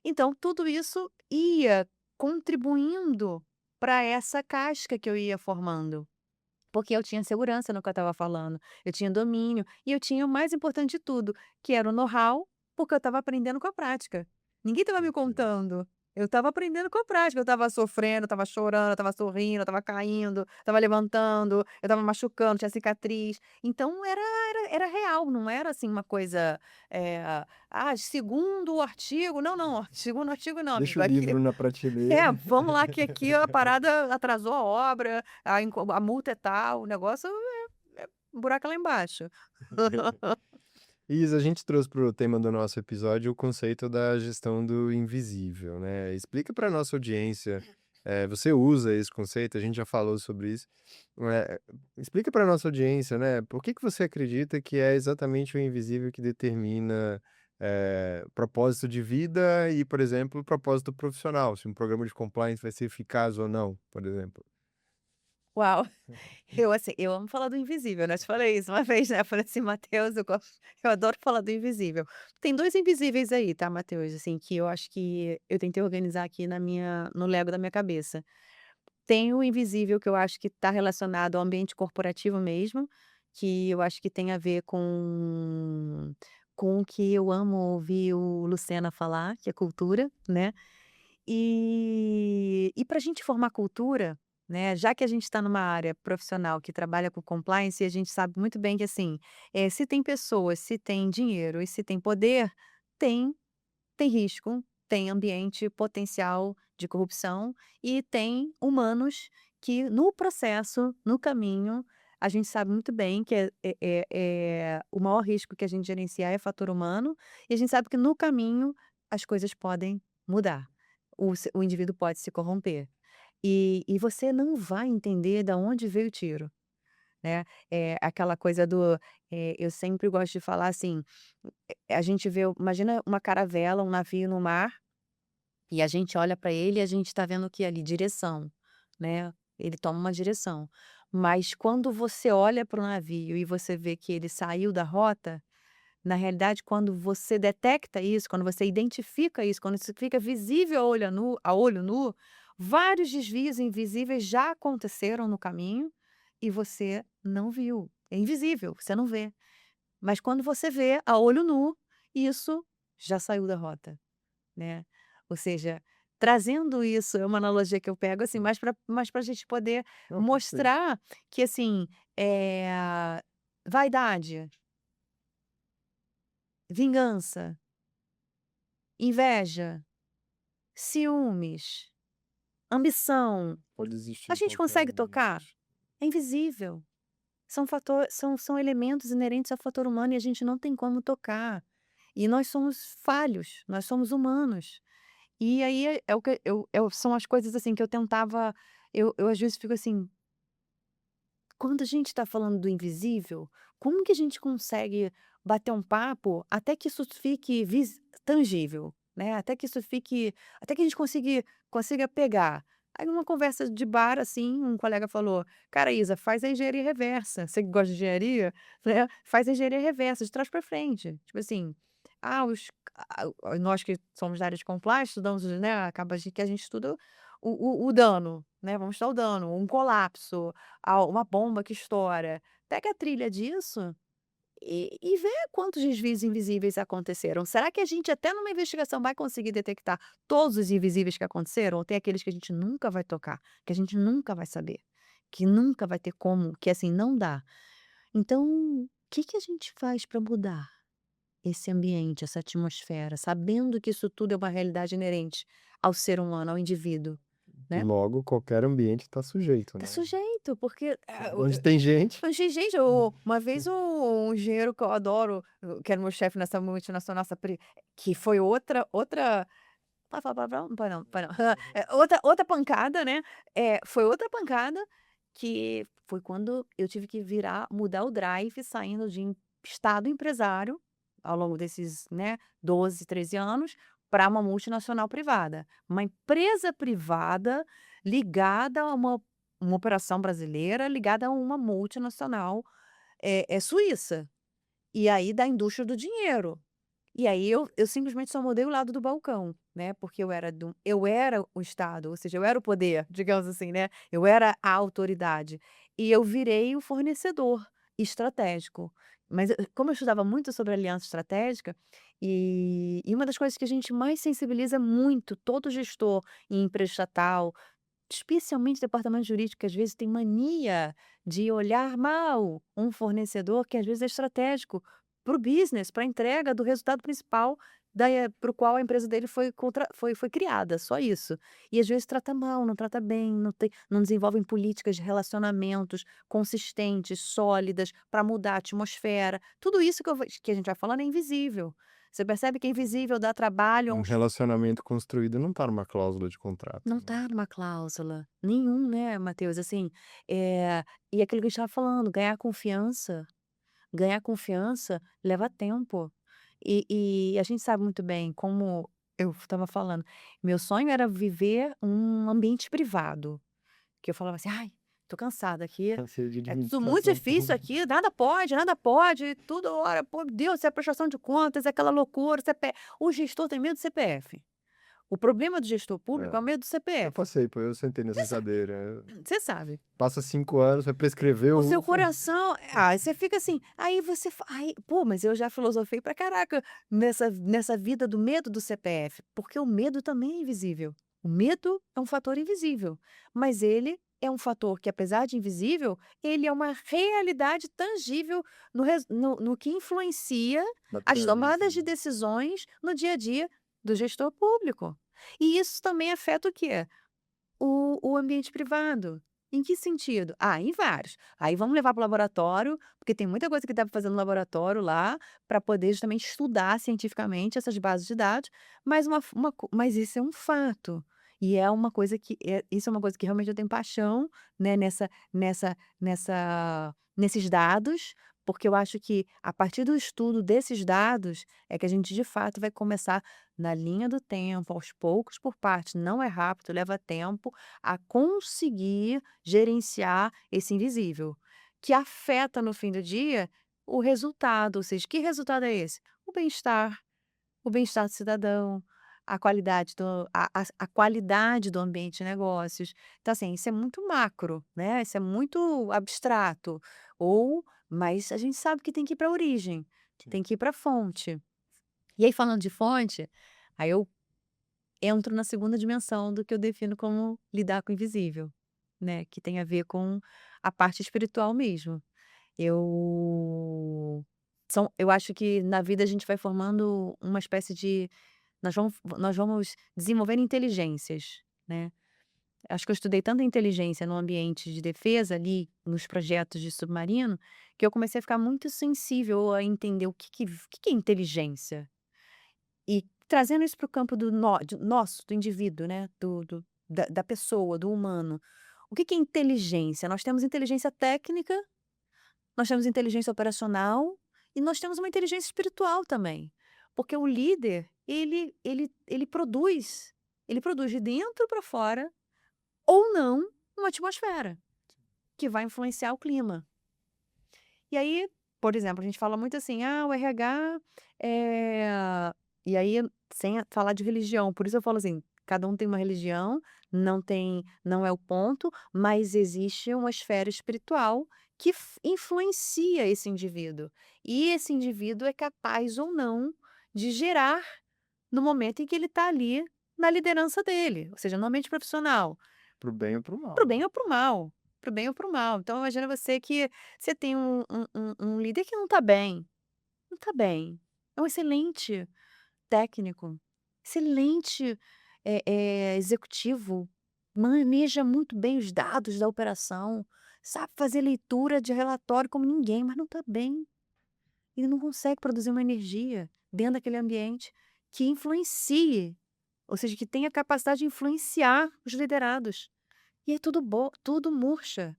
Então tudo isso ia contribuindo para essa casca que eu ia formando, porque eu tinha segurança no que eu estava falando, eu tinha domínio e eu tinha o mais importante de tudo, que era o know-how, porque eu estava aprendendo com a prática. Ninguém estava me Entendo. contando, eu estava aprendendo com a prática, eu estava sofrendo, eu estava chorando, eu estava sorrindo, eu estava caindo, estava levantando, eu estava machucando, tinha cicatriz. Então era real, não era assim uma coisa, segundo o artigo, não, não, segundo o artigo não, Deixa amigo, o aqui livro na prateleira. vamos lá que aqui a parada atrasou a obra, a multa é tal, o negócio o buraco é lá embaixo. Isa, a gente trouxe para o tema do nosso episódio o conceito da gestão do invisível, né? Explica para nossa audiência, você usa esse conceito, a gente já falou sobre isso. eh, Explica para nossa audiência, né? Por que que você acredita que é exatamente o invisível que determina propósito de vida e, por exemplo, propósito profissional, se um programa de compliance vai ser eficaz ou não, por exemplo. Uau! Eu amo falar do invisível, né, eu te falei isso uma vez, né, eu falei assim: "Matheus, eu adoro falar do invisível". Tem 2 invisíveis aí, tá, Matheus, assim, que eu acho que eu tentei organizar aqui no Lego da minha cabeça. Tem o invisível que eu acho que está relacionado ao ambiente corporativo mesmo, que eu acho que tem a ver com o que eu amo ouvir o Lucena falar, que é cultura, né. E para a gente formar cultura, né, já que a gente está numa área profissional que trabalha com compliance, e a gente sabe muito bem que, assim, se tem pessoas, se tem dinheiro e se tem poder, tem tem risco, tem ambiente potencial de corrupção e tem humanos que no processo, no caminho, a gente sabe muito bem que o maior risco que a gente gerenciar é fator humano, e a gente sabe que no caminho as coisas podem mudar. O indivíduo pode se corromper. E você não vai entender da onde veio o tiro, né. Aquela coisa eu sempre gosto de falar assim, a gente vê imagina uma caravela, um navio no mar, e a gente olha para ele e a gente está vendo o que ali? Direção. né, ele toma uma direção. Mas quando você olha para o navio e você vê que ele saiu da rota, na realidade, quando você detecta isso, quando você identifica isso, quando isso fica visível a olho nu, vários desvios invisíveis já aconteceram no caminho e você não viu. É invisível, você não vê. Mas quando você vê a olho nu, isso já saiu da rota, né. Ou seja, trazendo isso, é uma analogia que eu pego, assim, mais para a gente poder Não, perfeito. mostrar que, assim, vaidade, vingança, inveja, ciúmes, ambição, Pode existir a em gente qualquer consegue tocar? ambiente. É invisível. São elementos inerentes ao fator humano e a gente não tem como tocar. E nós somos falhos, nós somos humanos. E aí é o que são as coisas, assim, que eu tentava eu às vezes fico assim: quando a gente está falando do invisível, como que a gente consegue bater um papo até que isso fique tangível, né, até que a gente consiga pegar. Aí numa conversa de bar, assim, um colega falou: "Cara, Isa, faz a engenharia reversa, você que gosta de engenharia, né, faz a engenharia reversa, de trás para frente". Tipo assim, nós que somos da área de compliance estudamos, né, acaba que a gente estuda o dano, né, vamos estudar o dano, um colapso, uma bomba que estoura. Pega a trilha disso e vê quantos desvios invisíveis aconteceram. Será que a gente até numa investigação vai conseguir detectar todos os invisíveis que aconteceram ou tem aqueles que a gente nunca vai tocar, que a gente nunca vai saber, que nunca vai ter como, que assim, não dá. Então, o que que a gente faz para mudar esse ambiente, essa atmosfera, sabendo que isso tudo é uma realidade inerente ao ser humano, ao indivíduo, né? Logo, qualquer ambiente está sujeito, Tá né. sujeito, porque, Onde tem gente. Mas, gente, uma vez um engenheiro que eu adoro, que era meu chefe nessa multinacional, que foi outra pode falar palavrão? Não pode não, pode não. Outra pancada, né, foi outra pancada, que foi quando eu tive que mudar o drive saindo de estado empresário, ao longo desses, né, 12, 13 anos, para uma multinacional privada. Uma empresa privada ligada a uma operação brasileira, ligada a uma multinacional, suíça. E aí da indústria do dinheiro. E aí eu simplesmente só mudei o lado do balcão, né, porque eu era o Estado, ou seja, eu era o poder, digamos assim, né, eu era a autoridade. E eu virei o fornecedor estratégico. Mas como eu estudava muito sobre aliança estratégica, e uma das coisas que a gente mais sensibiliza muito todo gestor em empresa estatal, especialmente departamento jurídico, que às vezes tem mania de olhar mal um fornecedor que às vezes é estratégico para o business, para a entrega do resultado principal para o qual a empresa dele foi criada, só isso. E às vezes trata mal, não trata bem, não desenvolvem políticas de relacionamentos consistentes, sólidas, para mudar a atmosfera. Tudo isso que a gente vai falando é invisível. Você percebe que é invisível, dá trabalho, Um relacionamento construído não tá numa cláusula de contrato, não né. tá numa cláusula, nenhum, né, Matheus, assim, e aquilo que a gente estava falando, ganhar confiança leva tempo. E a gente sabe muito bem, como eu estava falando, meu sonho era viver um ambiente privado, que eu falava assim: "Ai, tô cansada aqui, Conselho de é tudo muito administração difícil pública. aqui, nada pode, tudo hora, pô, Deus, é prestação de contas, é aquela loucura, o gestor tem medo do CPF. O problema do gestor público É, é o medo do eu CPF. passei, pô, eu sentei nessa cadeira. Você sabe. Passa 5 anos, vai prescrever O seu o coração você fica assim, aí você pô, mas eu já filosofei pra caraca nessa vida do medo do CPF, porque o medo também é invisível. O medo é um fator invisível, mas ele é um fator que, apesar de invisível, ele é uma realidade tangível no que influencia da as tomadas de previsão. decisões no dia a dia do gestor público. E isso também afeta o quê? O ambiente privado. Em que sentido? Em vários. Aí vamos levar para o laboratório, porque tem muita coisa que dá para fazer no laboratório lá, para poder justamente estudar cientificamente essas bases de dados, mas isso é um fato. E é uma coisa que isso é uma coisa que realmente eu tenho paixão, né, nesses dados, Porque eu acho que a partir do estudo desses dados é que a gente de fato vai começar na linha do tempo, aos poucos por parte, não é rápido, leva tempo, a conseguir gerenciar esse invisível, que afeta no fim do dia o resultado, ou seja, que resultado é esse? O bem-estar do cidadão, a qualidade do ambiente de negócios. Então, assim, isso é muito macro, né, isso é muito abstrato, mas a gente sabe que tem que ir para a origem, Sim. tem que ir para a fonte. E aí falando de fonte, aí eu entro na segunda dimensão do que eu defino como lidar com o invisível, né, que tem a ver com a parte espiritual mesmo. Eu acho que na vida a gente vai formando uma espécie de nós vamos desenvolvendo inteligências, né. Acho que eu estudei tanta inteligência no ambiente de defesa ali, nos projetos de submarino, que eu comecei a ficar muito sensível a entender o que é inteligência. E trazendo isso para o campo do indivíduo, né, da pessoa, do humano. O que é inteligência? Nós temos inteligência técnica, nós temos inteligência operacional e nós temos uma inteligência espiritual também. Porque o líder, ele produz de dentro para fora ou não uma atmosfera que vai influenciar o clima. E aí, por exemplo, a gente fala muito assim: "Ah, o RH", eh, e aí sem falar de religião, por isso eu falo assim, cada um tem uma religião, não é o ponto, mas existe uma esfera espiritual que influencia esse indivíduo. E esse indivíduo é capaz ou não de gerar no momento em que ele está ali na liderança dele, ou seja, no ambiente profissional. Para o bem ou para o Para o mal, né. bem ou para o mal, para o bem ou para o mal. Então imagina você que você tem um líder que não está bem, não está bem. É um excelente técnico, excelente, executivo, maneja muito bem os dados da operação, sabe fazer leitura de relatório como ninguém, mas não está bem. Ele não consegue produzir uma energia dentro daquele ambiente que influencie, ou seja, que tenha capacidade de influenciar os liderados. E aí tudo murcha,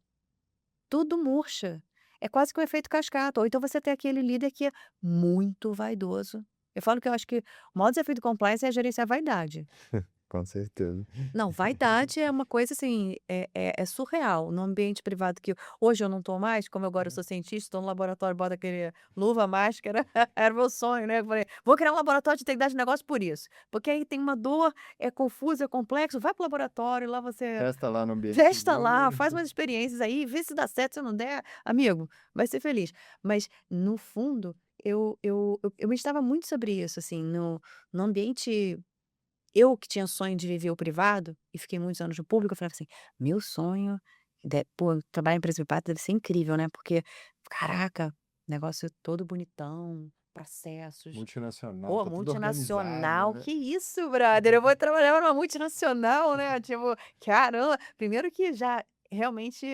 tudo murcha. É quase que um efeito cascata, ou então você tem aquele líder que é muito vaidoso. Eu falo que eu acho que o maior desafio do compliance é gerenciar a vaidade. Com certeza. Não, vaidade é uma coisa assim, é surreal. No ambiente privado que hoje eu não estou mais, como agora eu sou cientista, estou no laboratório, boto aquele luva, máscara, era o meu sonho, né, eu falei: "Vou criar um laboratório de integridade de negócio por isso, porque aí tem uma dor, é confuso, é complexo, vai para o laboratório, lá você Testa lá no ambiente testa lá, seguro. faz umas experiências aí, vê se dá certo, se não der, amigo, vai ser feliz". Mas no fundo, eu meditava muito sobre isso, assim, no ambiente. Eu que tinha sonho de viver o privado, e fiquei muitos anos no público, eu falava assim: "Meu sonho pô, trabalhar em empresa privada deve ser incrível, né, porque, caraca, negócio todo bonitão, processos, Multinacional, pô, tá tudo organizado, multinacional, né. que isso brother, eu vou trabalhar numa multinacional, né, tipo, caramba". Primeiro que já realmente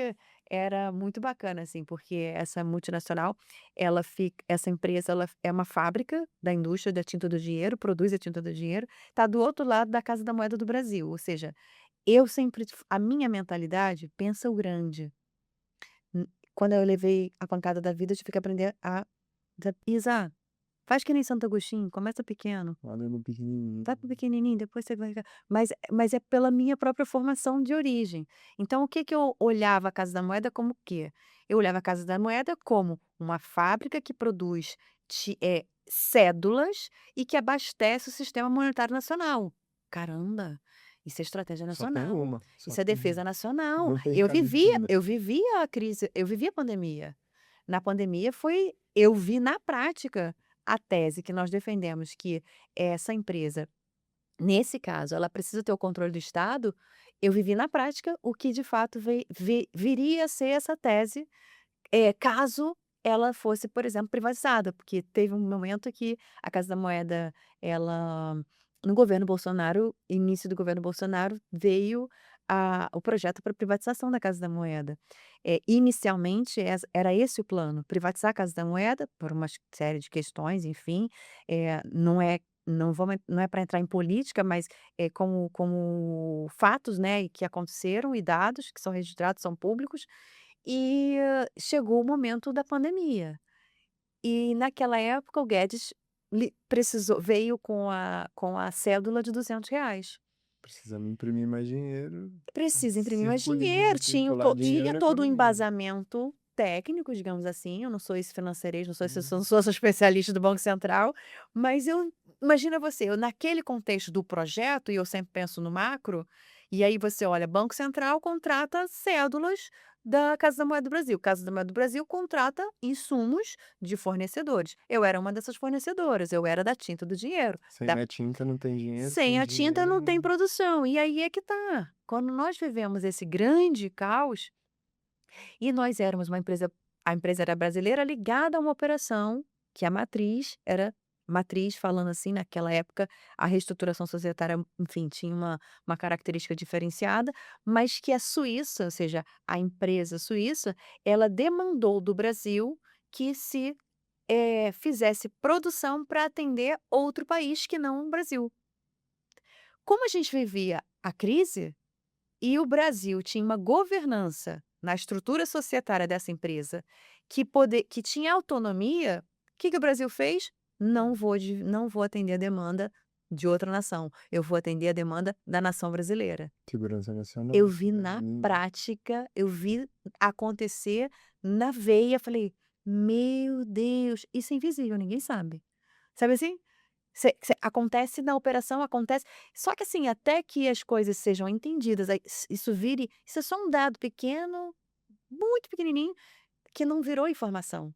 era muito bacana, assim, porque essa multinacional, essa empresa, ela é uma fábrica da indústria da tinta do dinheiro, produz a tinta do dinheiro, tá do outro lado da Casa da Moeda do Brasil, ou seja, eu sempre a minha mentalidade pensa o grande. Quando eu levei a pancada da vida, eu tive que aprender a pisar. Faz que nem Santo Agostinho, começa pequeno, Olha no pequenininho. vai para o pequenininho, depois você vai mas é pela minha própria formação de origem. Então o que que eu olhava a Casa da Moeda como o quê? Eu olhava a Casa da Moeda como uma fábrica que produz cédulas e que abastece o sistema monetário nacional. Caramba, isso é estratégia Só tem nacional, uma, só isso é tem defesa nacional. não tem Eu casa de vivia China. eu vivia a crise, eu vivia a pandemia. Na pandemia eu vi na prática a tese que nós defendemos, que essa empresa, nesse caso, ela precisa ter o controle do Estado. Eu vivi na prática o que de fato viria a ser essa tese, caso ela fosse, por exemplo, privatizada, porque teve um momento que a Casa da Moeda, ela no governo Bolsonaro, início do governo Bolsonaro, veio o projeto para privatização da Casa da Moeda. Inicialmente era esse o plano, privatizar a Casa da Moeda, por uma série de questões, enfim, não é para entrar em política, mas, como fatos, né, e que aconteceram e dados que são registrados, são públicos, e chegou o momento da pandemia. E naquela época o Guedes veio com a cédula de R$ 200. Precisamos imprimir mais dinheiro, Precisa imprimir mais dinheiro, circular dinheiro tinha na todo o economia. embasamento técnico, digamos assim, eu não sou esse financeirês, não sou essa especialista do Banco Central, mas imagina você, eu naquele contexto do projeto, e eu sempre penso no macro, e aí você olha, Banco Central contrata cédulas da Casa da Moeda do Brasil, Casa da Moeda do Brasil contrata insumos de fornecedores. Eu era uma dessas fornecedoras, eu era da tinta do dinheiro, Sem a tinta não tem dinheiro, sem sem a tinta não tem dinheiro. produção, e aí é que tá. Quando nós vivemos esse grande caos, e nós éramos uma empresa, a empresa era brasileira ligada a uma operação que a matriz era matriz, falando assim, naquela época, a reestruturação societária, enfim, tinha uma característica diferenciada, mas que a Suíça, ou seja, a empresa suíça, ela demandou do Brasil que se fizesse produção para atender outro país que não o Brasil. Como a gente vivia a crise e o Brasil tinha uma governança na estrutura societária dessa empresa que tinha autonomia, o que que o Brasil fez? Não vou atender a demanda de outra nação, eu vou atender a demanda da nação brasileira. Segurança Eu nacional. vi na prática, eu vi acontecer na veia, falei: "Meu Deus, isso é invisível, ninguém sabe". Sabe assim? Acontece na operação, acontece só que assim, até que as coisas sejam entendidas, aí isso é só um dado pequeno, muito pequenininho, que não virou informação.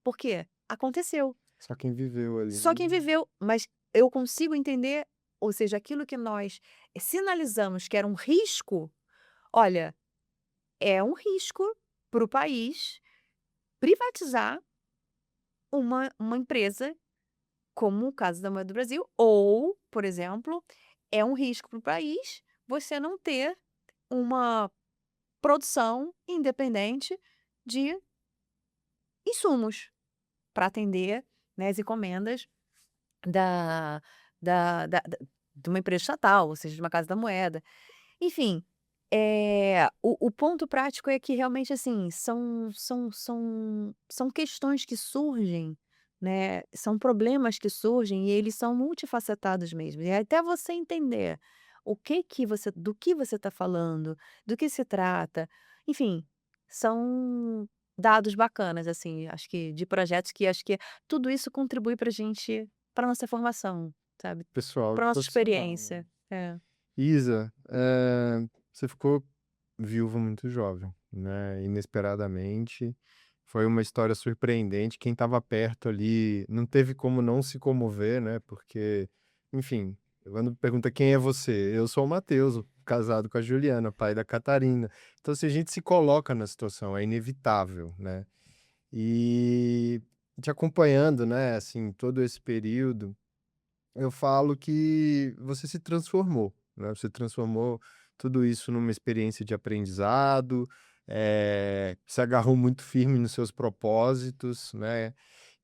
Por quê? Aconteceu. Só quem viveu ali, Só quem né. viveu, mas eu consigo entender, ou seja, aquilo que nós sinalizamos que era um risco, olha, é um risco para o país privatizar uma empresa como o caso da Moeda do Brasil, ou, por exemplo, é um risco para o país você não ter uma produção independente de insumos para atender, né, as encomendas da da de uma empresa estatal, ou seja, de uma casa da moeda. Enfim, o ponto prático é que realmente, assim, são questões que surgem, né, são problemas que surgem e eles são multifacetados mesmo. E até você entender do que você está falando, do que se trata, enfim, são dados bacanas, assim, acho que de projetos que acho que tudo isso contribui para gente, para nossa formação, sabe, Pessoal e para nossa profissional, né. experiência. É. Isa, você ficou viúva muito jovem, né, inesperadamente. Foi uma história surpreendente. Quem estava perto ali não teve como não se comover, né, porque, enfim, quando pergunta: "Quem é você?", eu sou o Matheus, casado com a Juliana, pai da Catarina. Então, se a gente se coloca na situação, é inevitável, né. E te acompanhando, né, assim, todo esse período, eu falo que você se transformou, né, você transformou tudo isso numa experiência de aprendizado, se agarrou muito firme nos seus propósitos, né,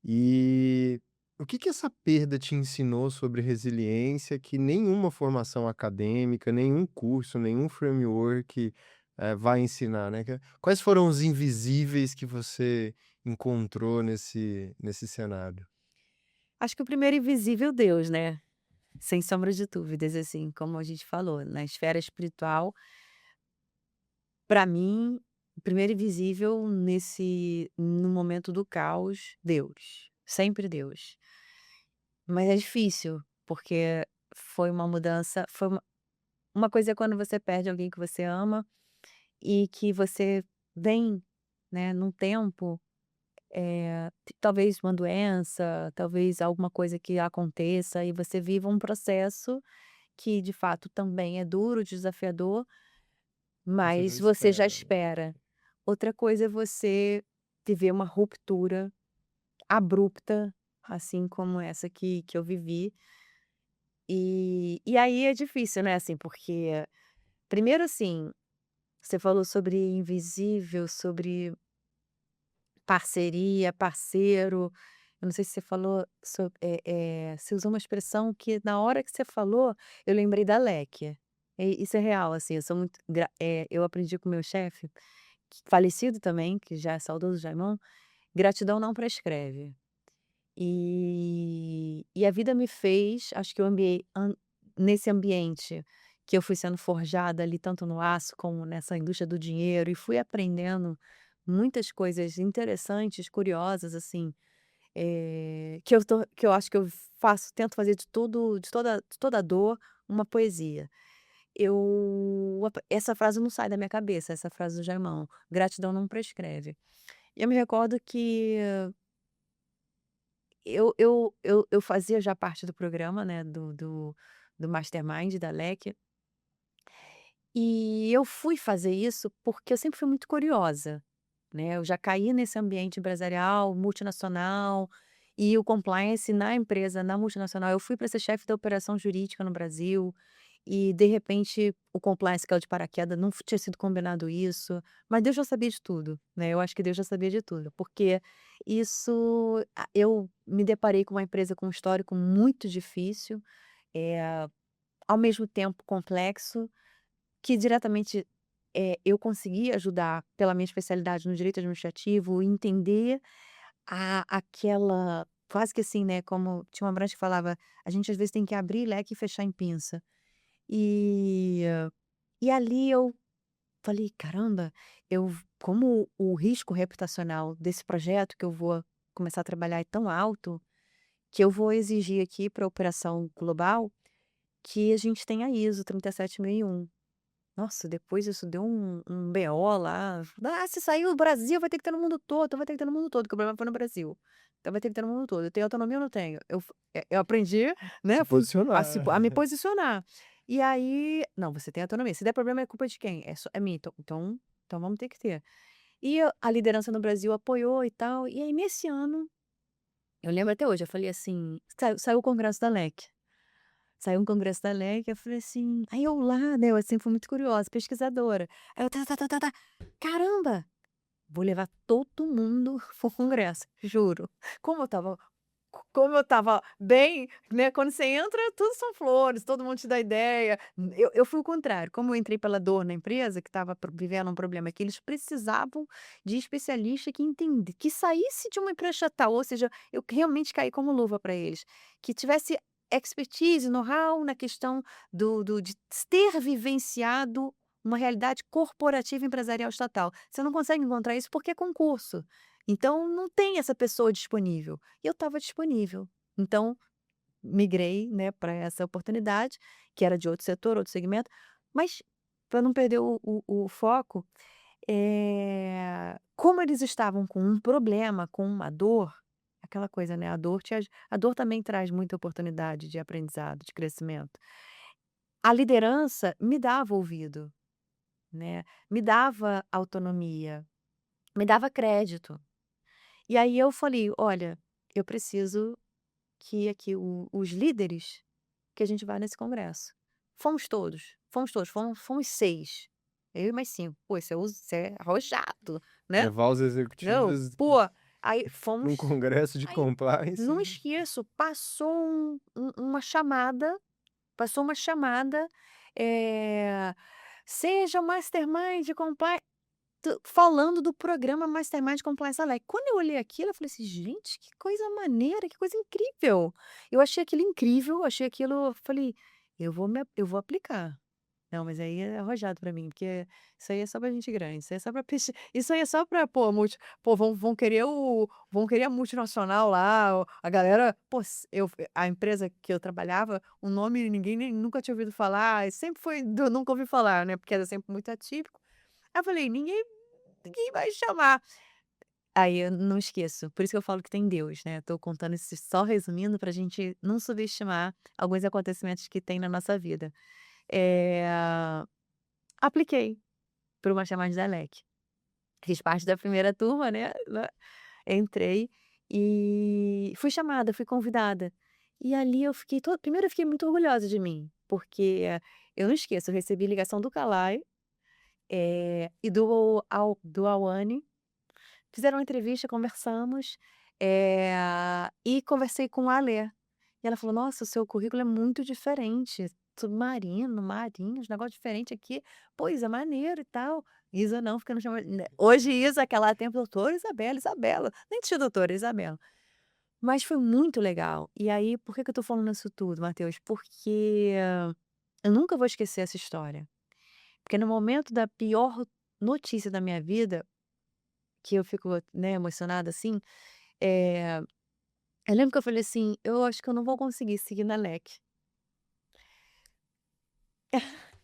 e o que que essa perda te ensinou sobre resiliência que nenhuma formação acadêmica, nenhum curso, nenhum framework, vai ensinar, né, quais foram os invisíveis que você encontrou nesse cenário? Acho que o primeiro invisível, Deus, né, sem sombra de dúvidas, assim, como a gente falou, na esfera espiritual, para mim, o primeiro invisível no momento do caos, Deus, sempre Deus. Mas é difícil, porque foi uma mudança, uma coisa é quando você perde alguém que você ama e que você vem, né, num tempo, talvez uma doença, talvez alguma coisa que aconteça e você viva um processo que de fato também é duro, desafiador, Você já mas você já espera, né. espera. Outra coisa é você viver uma ruptura abrupta, assim como essa que eu vivi, e aí é difícil, né, assim, porque primeiro, assim, você falou sobre invisível, sobre parceria, parceiro, eu não sei se você falou você usou uma expressão que na hora que você falou, eu lembrei da Léquia. Isso é real, assim, eu sou muito eu aprendi com o meu chefe, falecido também, que já é saudoso Jaimão, gratidão não prescreve. E a vida me fez, acho que nesse ambiente que eu fui sendo forjada ali, tanto no aço como nessa indústria do dinheiro, e fui aprendendo muitas coisas interessantes, curiosas, assim, que eu acho que eu tento fazer de toda dor uma poesia. Essa frase não sai da minha cabeça, essa frase do Jaimão: "Gratidão não prescreve". E eu me recordo que eu fazia já parte do programa, né, do mastermind da LEC, e eu fui fazer isso porque eu sempre fui muito curiosa, né, eu já caí nesse ambiente empresarial, multinacional, e o compliance na empresa, na multinacional, eu fui para ser chefe da operação jurídica no Brasil, e de repente o compliance caiu de paraquedas, não tinha sido combinado isso, mas Deus já sabia de tudo, né, eu acho que Deus já sabia de tudo, porque eu me deparei com uma empresa com um histórico muito difícil, eh, ao mesmo tempo complexo, que diretamente, eu consegui ajudar pela minha especialidade no direito administrativo, entender aquela quase que assim, né, como tinha uma brancha que falava: "A gente às vezes tem que abrir leque e fechar em pinça". E e ali eu falei: "Caramba, eu como o risco reputacional desse projeto que eu vou começar a trabalhar é tão alto, que eu vou exigir aqui para a operação global que a gente tenha ISO 37001". Nossa, depois isso deu um BO lá. "Ah, se sair do Brasil vai ter que ter no mundo todo, então vai ter que ter no mundo todo", que o problema foi no Brasil. Então vai ter que ter no mundo todo. Eu tenho autonomia ou não tenho? Eu aprendi, né, Se posicionar. a me posicionar. E aí: "Não, você tem autonomia. Se der problema é culpa de quem? É minha, então vamos ter que ter". A liderança no Brasil apoiou e tal. E aí nesse ano, eu lembro até hoje, eu falei assim, saiu o congresso da LEC. Saiu um congresso da LEC, eu falei assim, aí eu lá, né, eu sempre fui muito curiosa, pesquisadora. Aí eu tá, caramba, vou levar todo mundo para o congresso, juro. Como eu estava como eu estava bem, né, quando você entra, tudo são flores, todo mundo te dá ideia. Eu fui o contrário, como eu entrei pela dor na empresa, que estava vivendo um problema que eles precisavam de especialista que saísse de uma empresa tal, ou seja, eu realmente caí como luva para eles, que tivesse expertise, know-how na questão de ter vivenciado uma realidade corporativa empresarial estatal. Você não consegue encontrar isso porque é concurso. Então não tem essa pessoa disponível. E eu estava disponível. Então, migrei, né, para essa oportunidade, que era de outro setor, outro segmento, mas para não perder o foco, como eles estavam com um problema, com uma dor, aquela coisa, né, a dor também traz muita oportunidade de aprendizado, de crescimento. A liderança me dava ouvido, né, me dava autonomia, me dava crédito. E aí eu falei: "Olha, eu preciso que aqui os líderes, que a gente vá nesse congresso". Fomos todos, fomos 6, eu e mais 5. Pô, isso é arrojado, né. Levar os Não, executivos pô, aí para um fomos congresso de aí não compliance. esqueço, passou uma chamada, eh, "Seja mastermind de compliance", falando do programa Mastermind Compliance Alec. Quando eu olhei aquilo, eu falei assim: "Gente, que coisa maneira, que coisa incrível". Eu achei aquilo incrível, achei aquilo, eu falei: eu vou aplicar". Não, mas aí é arrojado pra mim, porque isso aí é só pra gente grande, isso aí é só pra isso aí é só pra, pô, vão querer a multinacional lá, a galera, pô, a empresa que eu trabalhava, o nome ninguém nem nunca tinha ouvido falar, e sempre foi do nunca ouvi falar, né, porque era sempre muito atípico. Aí eu falei: Ninguém vai chamar". Aí eu não esqueço, por isso que eu falo que tem Deus, né, tô contando isso só resumindo pra gente não subestimar alguns acontecimentos que tem na nossa vida. Eh, Apliquei para o Mastermind da LEC. Fiz parte da primeira turma, né, entrei e fui chamada, fui convidada. E ali eu fiquei primeiro eu fiquei muito orgulhosa de mim, porque eu não esqueço, eu recebi ligação do Kalaio, e do Awani. Fizeram uma entrevista, conversamos, e conversei com a Alê. E ela falou: "Nossa, o seu currículo é muito diferente, submarino, marinho, uns negócio diferente aqui. Pô, Isa, maneiro e tal". Isa não, fica não chama, né, hoje Isa, aquela tempo: "Doutora Isabela, Isabela", nem tinha doutora, Isabela. Mas foi muito legal. E aí, por que que eu tô falando isso tudo, Matheus? Porque eu nunca vou esquecer essa história. Porque no momento da pior notícia da minha vida, que eu fico, né, emocionada assim, eh, eu lembro que eu falei assim: "Eu acho que eu não vou conseguir seguir na LEC".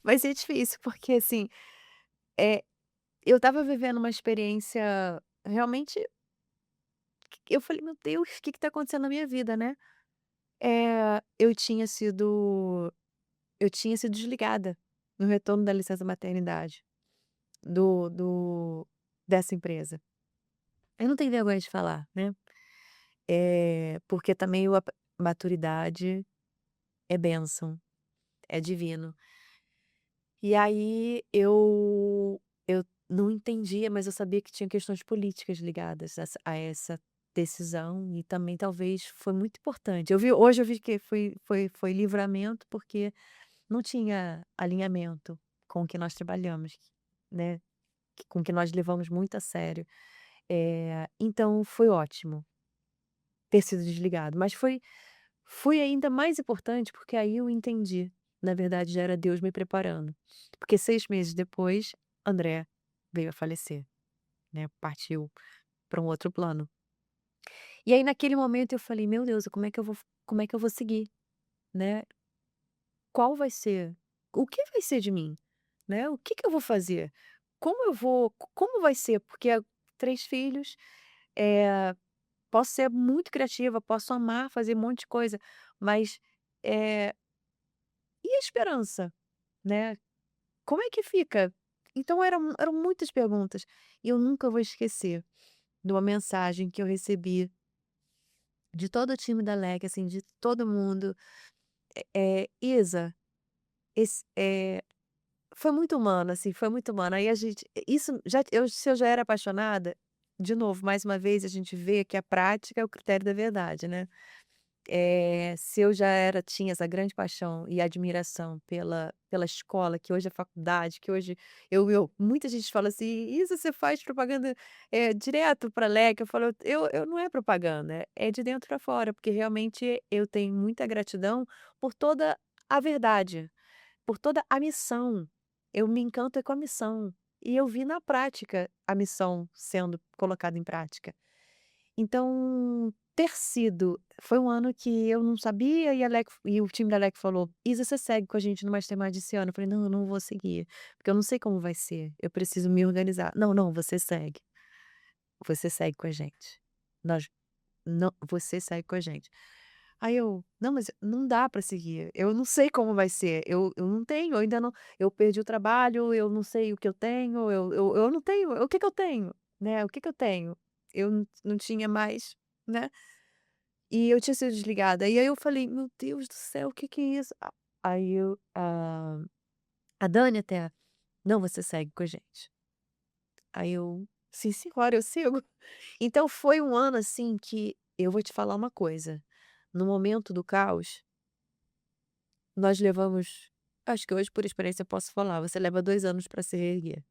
Vai ser difícil, porque assim, eh, eu estava vivendo uma experiência realmente eu falei: "Meu Deus, o que que tá acontecendo na minha vida, né?". Eu tinha sido desligada no retorno da licença maternidade dessa empresa. Eu não tenho vergonha de falar, né, porque também o a maturidade é bênção, é divino. E aí eu não entendia, mas eu sabia que tinha questões políticas ligadas a essa decisão e também talvez foi muito importante. Hoje eu vi que foi livramento, porque não tinha alinhamento com o que nós trabalhamos, né, com o que nós levamos muito a sério. Então foi ótimo ter sido desligado, mas foi ainda mais importante, porque aí eu entendi, na verdade já era Deus me preparando. Porque 6 meses depois, André veio a falecer, né, partiu para um outro plano. E aí naquele momento eu falei: "Meu Deus, como é que eu vou seguir, né? Qual vai ser o que vai ser de mim, né? O que que eu vou fazer? Como vai ser?" Porque 3 filhos, eh, posso ser muito criativa, posso amar fazer um monte de coisa, mas, eh, e a esperança, né? Como é que fica? Então eram muitas perguntas, e eu nunca vou esquecer de uma mensagem que eu recebi de todo o time da LEC, assim, de todo mundo, "Isa, esse foi muito humano, assim, foi muito humano". Aí a gente isso já se eu já era apaixonada, de novo, mais uma vez a gente vê que a prática é o critério da verdade, né. Se eu já tinha essa grande paixão e admiração pela escola, que hoje é faculdade, que hoje muita gente fala assim: "Isso você faz propaganda, direto para leque", eu falo: "Eu não é propaganda, é de dentro para fora", porque realmente eu tenho muita gratidão por toda a verdade, por toda a missão. Eu me encanto é com a missão, e eu vi na prática a missão sendo colocada em prática. Então, foi um ano que eu não sabia e o time da Alec falou: "Isa, você segue com a gente no Mastermind esse ano?" Eu falei: "Não, eu não vou seguir, porque eu não sei como vai ser, eu preciso me organizar". "Não, não, você segue com a gente. Nós não você segue com a gente". Aí eu: "Não, mas não dá para seguir, eu não sei como vai ser, eu não tenho, eu ainda não eu perdi o trabalho, eu não sei o que eu tenho, eu não tenho, o que que eu tenho, né, o que que eu tenho?". Eu não tinha mais, né, e eu tinha sido desligada. E aí eu falei: "Meu Deus do céu, o que que é isso?". Aí a Dani até: "Não, você segue com a gente". Aí eu: "Sim senhora, eu sigo". Então foi um ano, assim, que eu vou te falar uma coisa, no momento do caos, nós levamos acho que hoje por experiência eu posso falar, você leva 2 anos para se reerguer,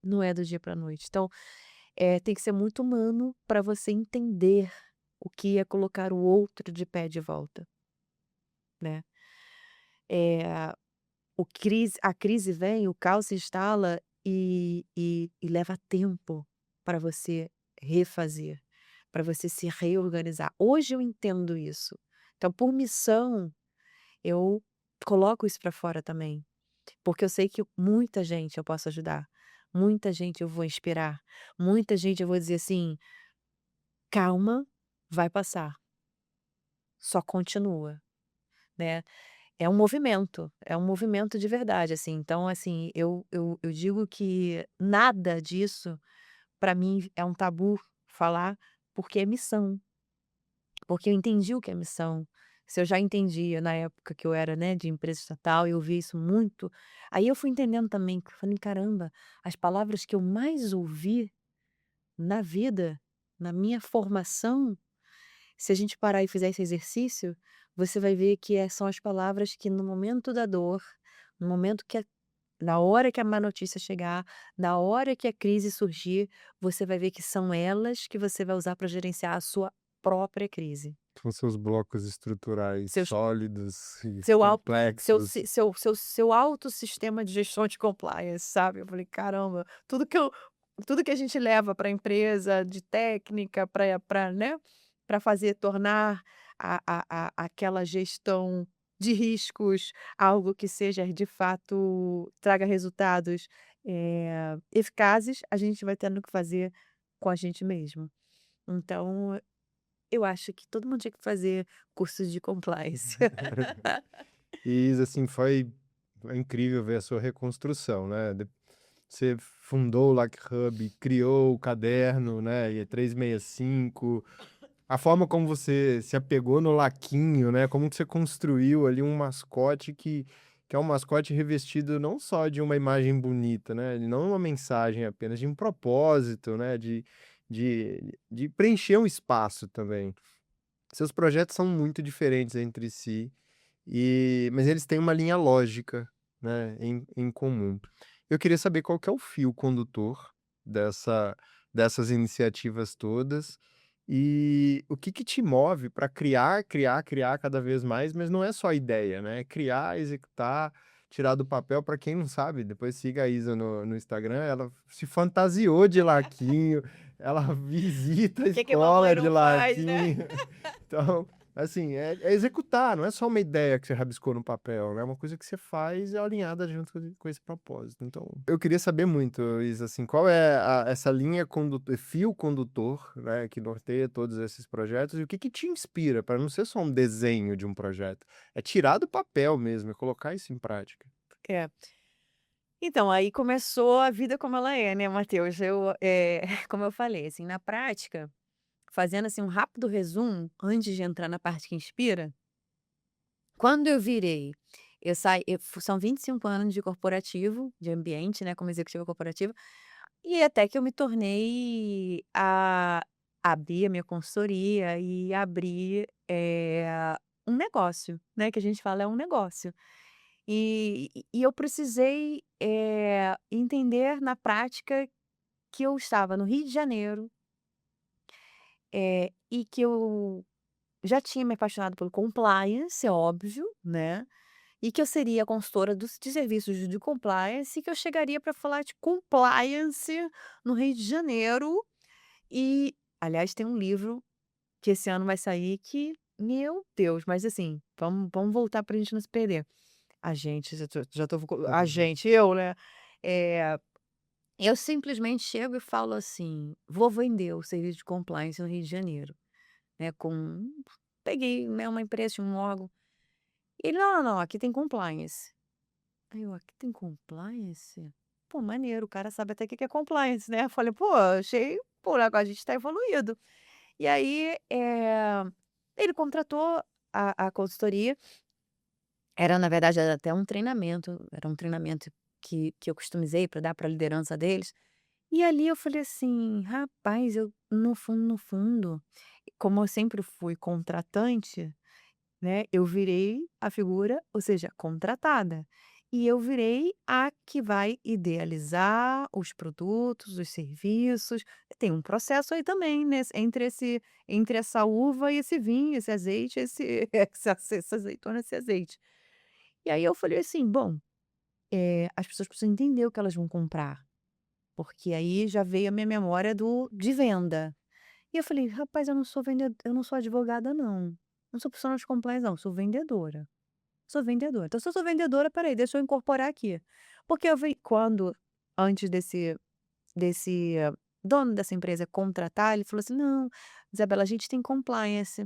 não é do dia para noite. Então, tem que ser muito humano para você entender o que é colocar o outro de pé de volta, né. Eh a crise vem, o caos se instala e leva tempo para você refazer, para você se reorganizar. Hoje eu entendo isso. Então, por missão, eu coloco isso para fora também, porque eu sei que muita gente eu posso ajudar, muita gente eu vou inspirar, muita gente eu vou dizer assim: "Calma, vai passar, só continua", né. É um movimento de verdade, assim. Então, assim, eu digo que nada disso, para mim, é um tabu falar, porque é missão, porque eu entendi o que é missão. Se eu já entendia na época que eu era, né, de empresa estatal, eu vi isso muito, aí eu fui entendendo também, que eu falei: "Caramba, as palavras que eu mais ouvi na vida, na minha formação, se a gente parar e fizer esse exercício, você vai ver que são as palavras que no momento da dor, no momento que na hora que a má notícia chegar, na hora que a crise surgir, você vai ver que são elas que você vai usar para gerenciar a sua própria crise. Com seus blocos estruturais Seus sólidos e seu au seu complexos. si seu alto sistema de gestão de compliance, sabe. Eu falei: "Caramba, tudo que a gente leva para a empresa de técnica para, né, para fazer tornar aquela gestão de riscos algo que seja de fato traga resultados, eficazes, a gente vai tendo que fazer com a gente mesmo". Então, eu acho que todo mundo tinha que fazer cursos de compliance. E isso, assim, foi incrível ver a sua reconstrução, né, você fundou o Lac Hub, criou o caderno, né, e é 365, a forma como você se apegou no laquinho, né, como que você construiu ali um mascote que é um mascote revestido não só de uma imagem bonita, né, não uma mensagem apenas, de um propósito, né, de preencher um espaço também. Seus projetos são muito diferentes entre si, mas eles têm uma linha lógica, né, em comum. Eu queria saber qual que é o fio condutor dessa dessas iniciativas todas, e o que que te move para criar, criar, criar cada vez mais, mas não é só ideia, né, é criar, executar, tirar do papel. Para quem não sabe, depois siga a Isa no Instagram, ela se fantasiou de laquinho, ela visita a O que que mamãe escola de não faz, né? laquinho. Então, assim, é executar, não é só uma ideia que você rabiscou no papel, né, é uma coisa que você faz e é alinhada junto com esse propósito. Então, eu queria saber muito, Isa, assim, qual é essa linha fio condutor, né, que norteia todos esses projetos, e o que que te inspira para não ser só um desenho de um projeto, é tirar do papel mesmo, é colocar isso em prática. É. Então, aí começou a vida como ela é, né, Matheus. Como eu falei, assim, na prática, fazendo, assim, um rápido resumo, antes de entrar na parte que inspira, quando eu virei eu saí eu fu são 25 anos de corporativo, de ambiente, né, como executiva corporativa, e até que eu me tornei a abrir a minha consultoria e abrir, um negócio, né, que a gente fala é um negócio. E eu precisei, entender na prática que eu estava no Rio de Janeiro, e que eu já tinha me apaixonado pelo compliance, é óbvio, né, e que eu seria consultora de serviços de compliance e que eu chegaria para falar de compliance no Rio de Janeiro. E, aliás, tem um livro que esse ano vai sair que, meu Deus, mas assim, vamos voltar pra gente não se perder. A gente, já tô a Uhum. gente, eu, né, eh, eu simplesmente chego e falo assim: "Vou vender o serviço de compliance no Rio de Janeiro", né, peguei, né, uma empresa, um órgão. Ele: "Não, não, não, aqui tem compliance". Aí eu: "Aqui tem compliance? Pô, maneiro, o cara sabe até o que que é compliance, né". Eu falei: "Pô, achei, pô, agora a gente tá evoluído". E aí, ele contratou a consultoria. Era, na verdade, era até um treinamento, era um treinamento que eu customizei para dar para a liderança deles. E ali eu falei assim: "Rapaz, eu no fundo, no fundo", como eu sempre fui contratante, né, eu virei a figura, ou seja, contratada. E eu virei a que vai idealizar os produtos, os serviços. Tem um processo aí também, né, entre essa uva e esse vinho, esse azeite, essa azeitona, esse azeite. E aí eu falei assim: "Bom, as pessoas precisam entender o que elas vão comprar", porque aí já veio a minha memória do de venda. E eu falei: "Rapaz, eu não sou advogada não, não sou profissional de compliance não, sou vendedora, sou vendedora. Então se eu sou vendedora, espera aí, deixa eu incorporar aqui". Porque eu vi quando antes desse dono dessa empresa contratar, ele falou assim: "Não, Isabela, a gente tem compliance".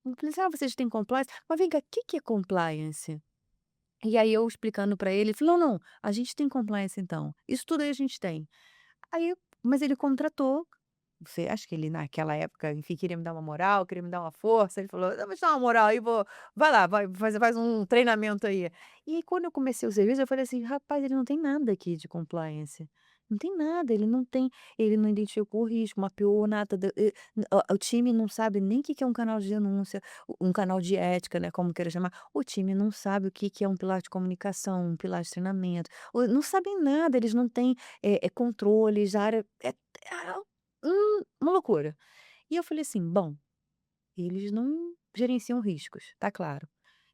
Eu falei assim: "Ah, vocês têm compliance? Mas vem cá, o que que é compliance?". E aí eu explicando pra ele, ele falou: "Não, não, a gente tem compliance então, isso tudo aí a gente tem". Aí mas ele contratou, Você acha que ele naquela época, enfim, queria me dar uma moral, queria me dar uma força, ele falou: "Não, vou te dar uma moral aí, vou vai lá, faz um treinamento aí". E aí quando eu comecei o serviço, eu falei assim: "Rapaz, ele não tem nada aqui de compliance, não tem nada, ele não identificou o risco, mapeou nada o time não sabe nem o que que é um canal de denúncia, um canal de ética, né, como queira chamar, o time não sabe o que que é um pilar de comunicação, um pilar de treinamento, não sabem nada, eles não têm, controles, a área uma loucura". E eu falei assim: "Bom, eles não gerenciam riscos, tá claro.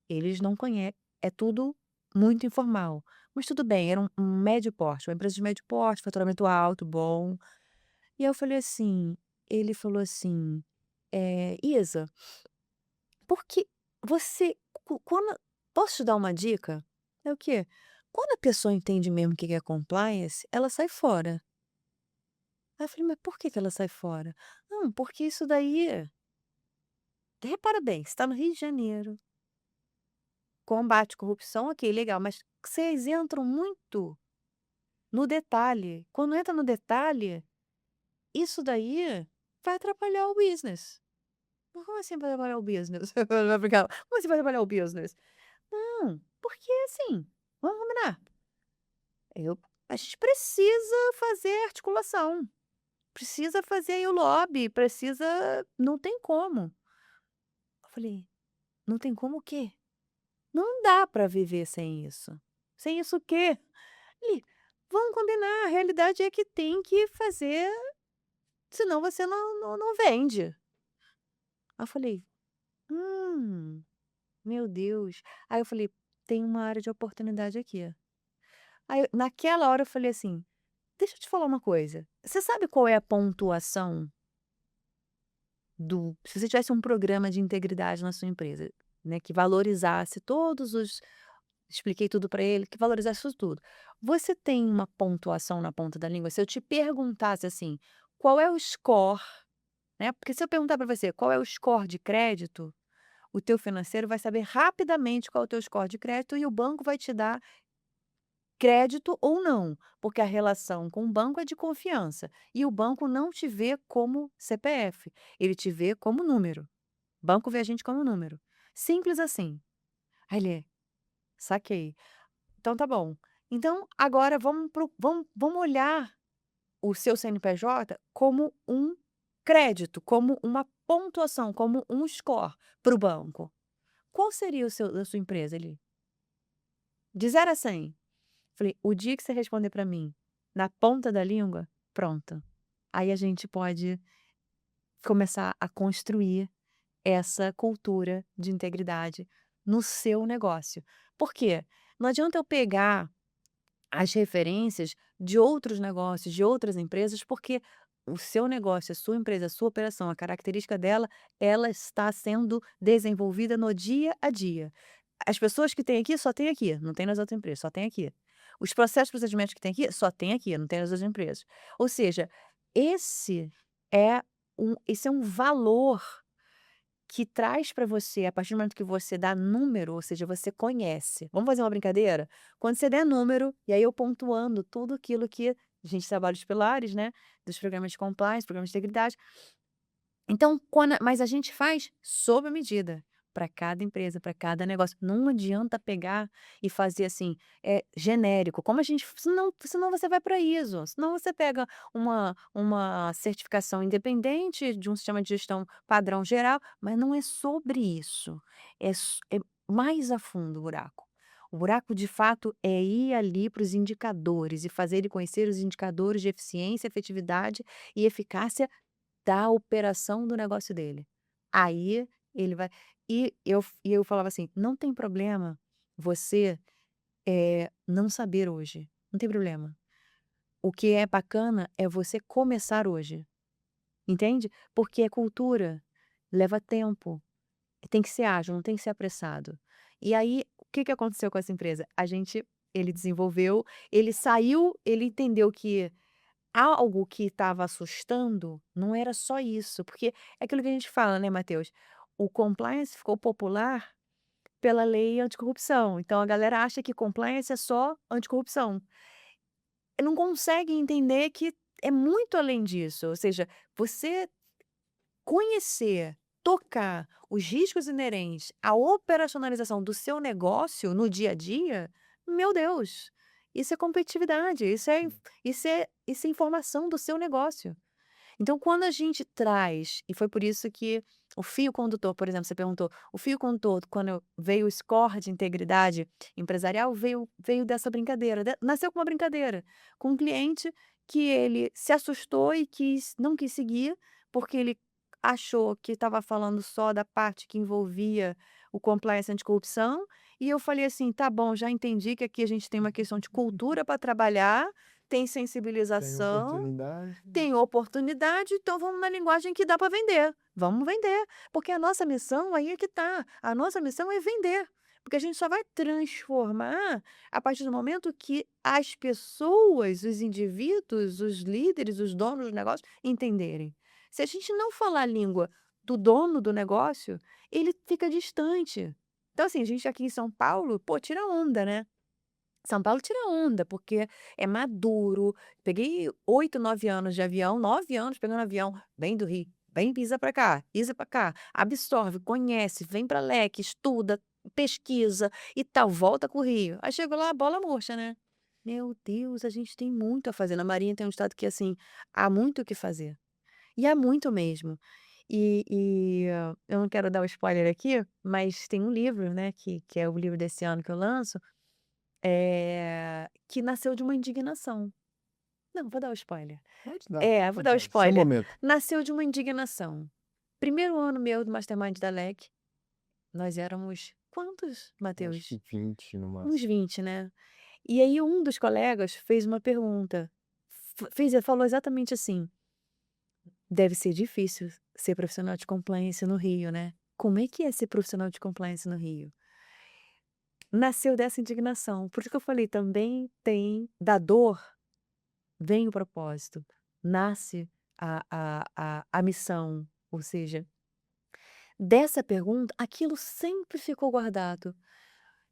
Eles não conhecem, é tudo muito informal. Mas tudo bem, era um médio porte, uma empresa de médio porte, faturamento alto, bom". E aí eu falei assim ele falou assim, "Isa, porque você quando posso te dar uma dica?" É o quê? Quando a pessoa entende mesmo o que que é compliance, ela sai fora. Aí eu falei: "Mas por que que ela sai fora?" "Não, porque isso daí". Repara bem, você está no Rio de Janeiro, combate à corrupção, ok, legal, mas vocês entram muito no detalhe. Quando entra no detalhe, isso daí vai atrapalhar o business. Mas como assim vai atrapalhar o business? Vai brincar, como assim vai atrapalhar o business? Não, porque assim, vamos combinar. Eu, a gente precisa fazer articulação, precisa fazer aí o lobby, precisa. Não tem como. Eu falei, não tem como o quê? Não dá para viver sem isso. Sem isso o quê? Ele: "Vamos combinar, a realidade é que tem que fazer, senão você não vende". Aí eu falei: "Hum, meu Deus". Aí eu falei: "Tem uma área de oportunidade aqui". Naquela hora eu falei assim: "Deixa eu te falar uma coisa, você sabe qual é a pontuação se você tivesse um programa de integridade na sua empresa, né, que valorizasse todos os". Expliquei tudo para ele, que valorizasse isso tudo. Você tem uma pontuação na ponta da língua? Se eu te perguntasse assim, qual é o score, né? Porque se eu perguntar para você qual é o score de crédito, o teu financeiro vai saber rapidamente qual é o teu score de crédito e o banco vai te dar crédito ou não, porque a relação com o banco é de confiança e o banco não te vê como CPF, ele te vê como número. O banco vê a gente como número. Simples assim. Aí ele, saquei. Então tá bom. Então agora vamos olhar o seu CNPJ como um crédito, como uma pontuação, como um score para o banco. Qual seria o seu da sua empresa ali? De 0 a 100. Falei: "O dia que você responder para mim na ponta da língua, pronto. Aí a gente pode começar a construir essa cultura de integridade no seu negócio". Por quê? Não adianta eu pegar as referências de outros negócios, de outras empresas, porque o seu negócio, a sua empresa, a sua operação, a característica dela, ela está sendo desenvolvida no dia a dia. As pessoas que têm aqui, só tem aqui, não tem nas outras empresas, só tem aqui. Os processos, procedimentos que tem aqui, só tem aqui, não tem nas outras empresas. Ou seja, esse esse é um valor que traz para você, a partir do momento que você dá número, ou seja, você conhece. Vamos fazer uma brincadeira? Quando você der número, e aí eu pontuando tudo aquilo que a gente trabalha os pilares, né, dos programas de compliance, programas de integridade. Então, mas a gente faz sob medida, para cada empresa, para cada negócio. Não adianta pegar e fazer assim, genérico, como a gente senão você vai para ISO, senão você pega uma certificação independente de um sistema de gestão padrão geral, mas não é sobre isso, é mais a fundo o buraco. O buraco, de fato, é ir ali para os indicadores e fazer ele conhecer os indicadores de eficiência, efetividade e eficácia da operação do negócio dele. Aí ele vai e eu falava assim: "Não tem problema você, não saber hoje, não tem problema. O que é bacana é você começar hoje", entende? Porque é cultura, leva tempo, tem que ser ágil, não tem que ser apressado. E aí, o que que aconteceu com essa empresa? Ele desenvolveu, ele saiu, ele entendeu que algo que estava assustando não era só isso, porque é aquilo que a gente fala, né, Matheus, o compliance ficou popular pela lei anticorrupção, então a galera acha que compliance é só anticorrupção. Não consegue entender que é muito além disso, ou seja, você conhecer, tocar os riscos inerentes à operacionalização do seu negócio no dia a dia, meu Deus, isso é competitividade, isso é informação do seu negócio. Então, quando a gente traz, e foi por isso que o fio condutor, por exemplo, você perguntou, o fio condutor, quando veio o score de integridade empresarial, veio dessa brincadeira, nasceu com uma brincadeira, com um cliente que ele se assustou e não quis seguir, porque ele achou que estava falando só da parte que envolvia o compliance anticorrupção, e eu falei assim, tá bom, já entendi que aqui a gente tem uma questão de cultura para trabalhar, tem Tem sensibilização, oportunidade. tem oportunidade, então vamos na linguagem que dá para vender. Vamos vender, porque a nossa missão aí é que tá. A nossa missão é vender, porque a gente só vai transformar a partir do momento que as pessoas, os indivíduos, os líderes, os donos do negócio entenderem. Se a gente não falar a língua do dono do negócio, ele fica distante. Então, assim, a gente aqui em São Paulo, pô, tira onda, né? São Paulo tira onda, porque é maduro. Peguei 8, 9 anos de avião, 9 anos pegando avião, vem do Rio, vem, pisa para cá, absorve, conhece, vem para Leque, estuda, pesquisa e tal, volta com o Rio. Aí chegou lá, bola murcha, né? Meu Deus, a gente tem muito a fazer. Na Marinha tem um estado que, assim, há muito o que fazer. E há muito mesmo. Eu não quero dar o spoiler aqui, mas tem um livro, né, que é o livro desse ano que eu lanço, que nasceu de uma indignação. Não, vou dar o spoiler. Pode dar, fica à É, vou dar o vontade, seu spoiler. momento. Nasceu de uma indignação. Primeiro ano meu do mastermind da LEC, nós éramos quantos, Acho Matheus? que 20 no Uns máximo. 20, né. E aí um dos colegas fez uma pergunta, falou exatamente assim: "Deve ser difícil ser profissional de compliance no Rio, né. Como é que é ser profissional de compliance no Rio?". Nasceu dessa indignação, por isso que eu falei, também tem da dor vem o propósito, nasce a missão, ou seja, dessa pergunta, aquilo sempre ficou guardado.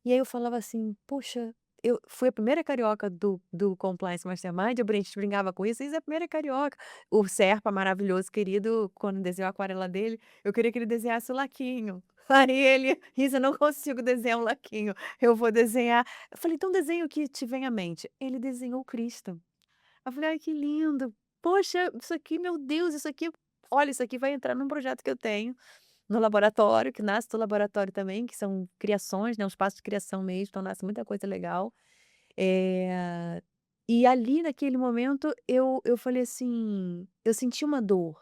E aí eu falava assim: "Poxa", eu fui a primeira carioca do Compliance Mastermind, a gente brincava com isso: "Isa é a primeira carioca". O Serpa, maravilhoso, querido, quando desenhou a aquarela dele, eu queria que ele desenhasse o laquinho. Aí ele: "Isa, eu não consigo desenhar um laquinho, eu vou desenhar". Eu falei: "Então desenha o que te vem à mente". Ele desenhou o Cristo. Eu falei: "Ai, que lindo. Poxa, isso aqui, meu Deus, isso aqui olha, isso aqui vai entrar num projeto que eu tenho no laboratório, que nasce do laboratório também, que são criações, né, um espaço de criação mesmo, então nasce muita coisa legal". Eh, e ali naquele momento eu falei assim, eu senti uma dor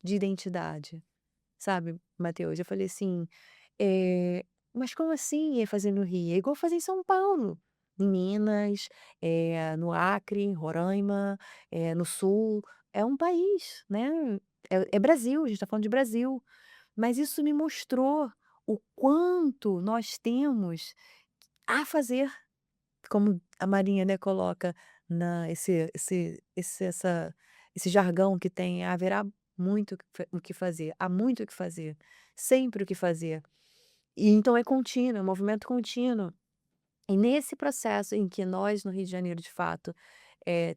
de identidade, sabe, Matheus? Eu falei assim, eh, "Mas como assim ia fazer no Rio? É igual fazer em São Paulo, em Minas, no Acre, Roraima, no Sul, é um país, né, é Brasil, a gente está falando de Brasil". Mas isso me mostrou o quanto nós temos a fazer, como a Marinha, né, coloca na esse jargão que tem: "Haverá muito o que fazer, há muito o que fazer, sempre o que fazer". E então é contínuo, é um movimento contínuo. E nesse processo em que nós no Rio de Janeiro, de fato,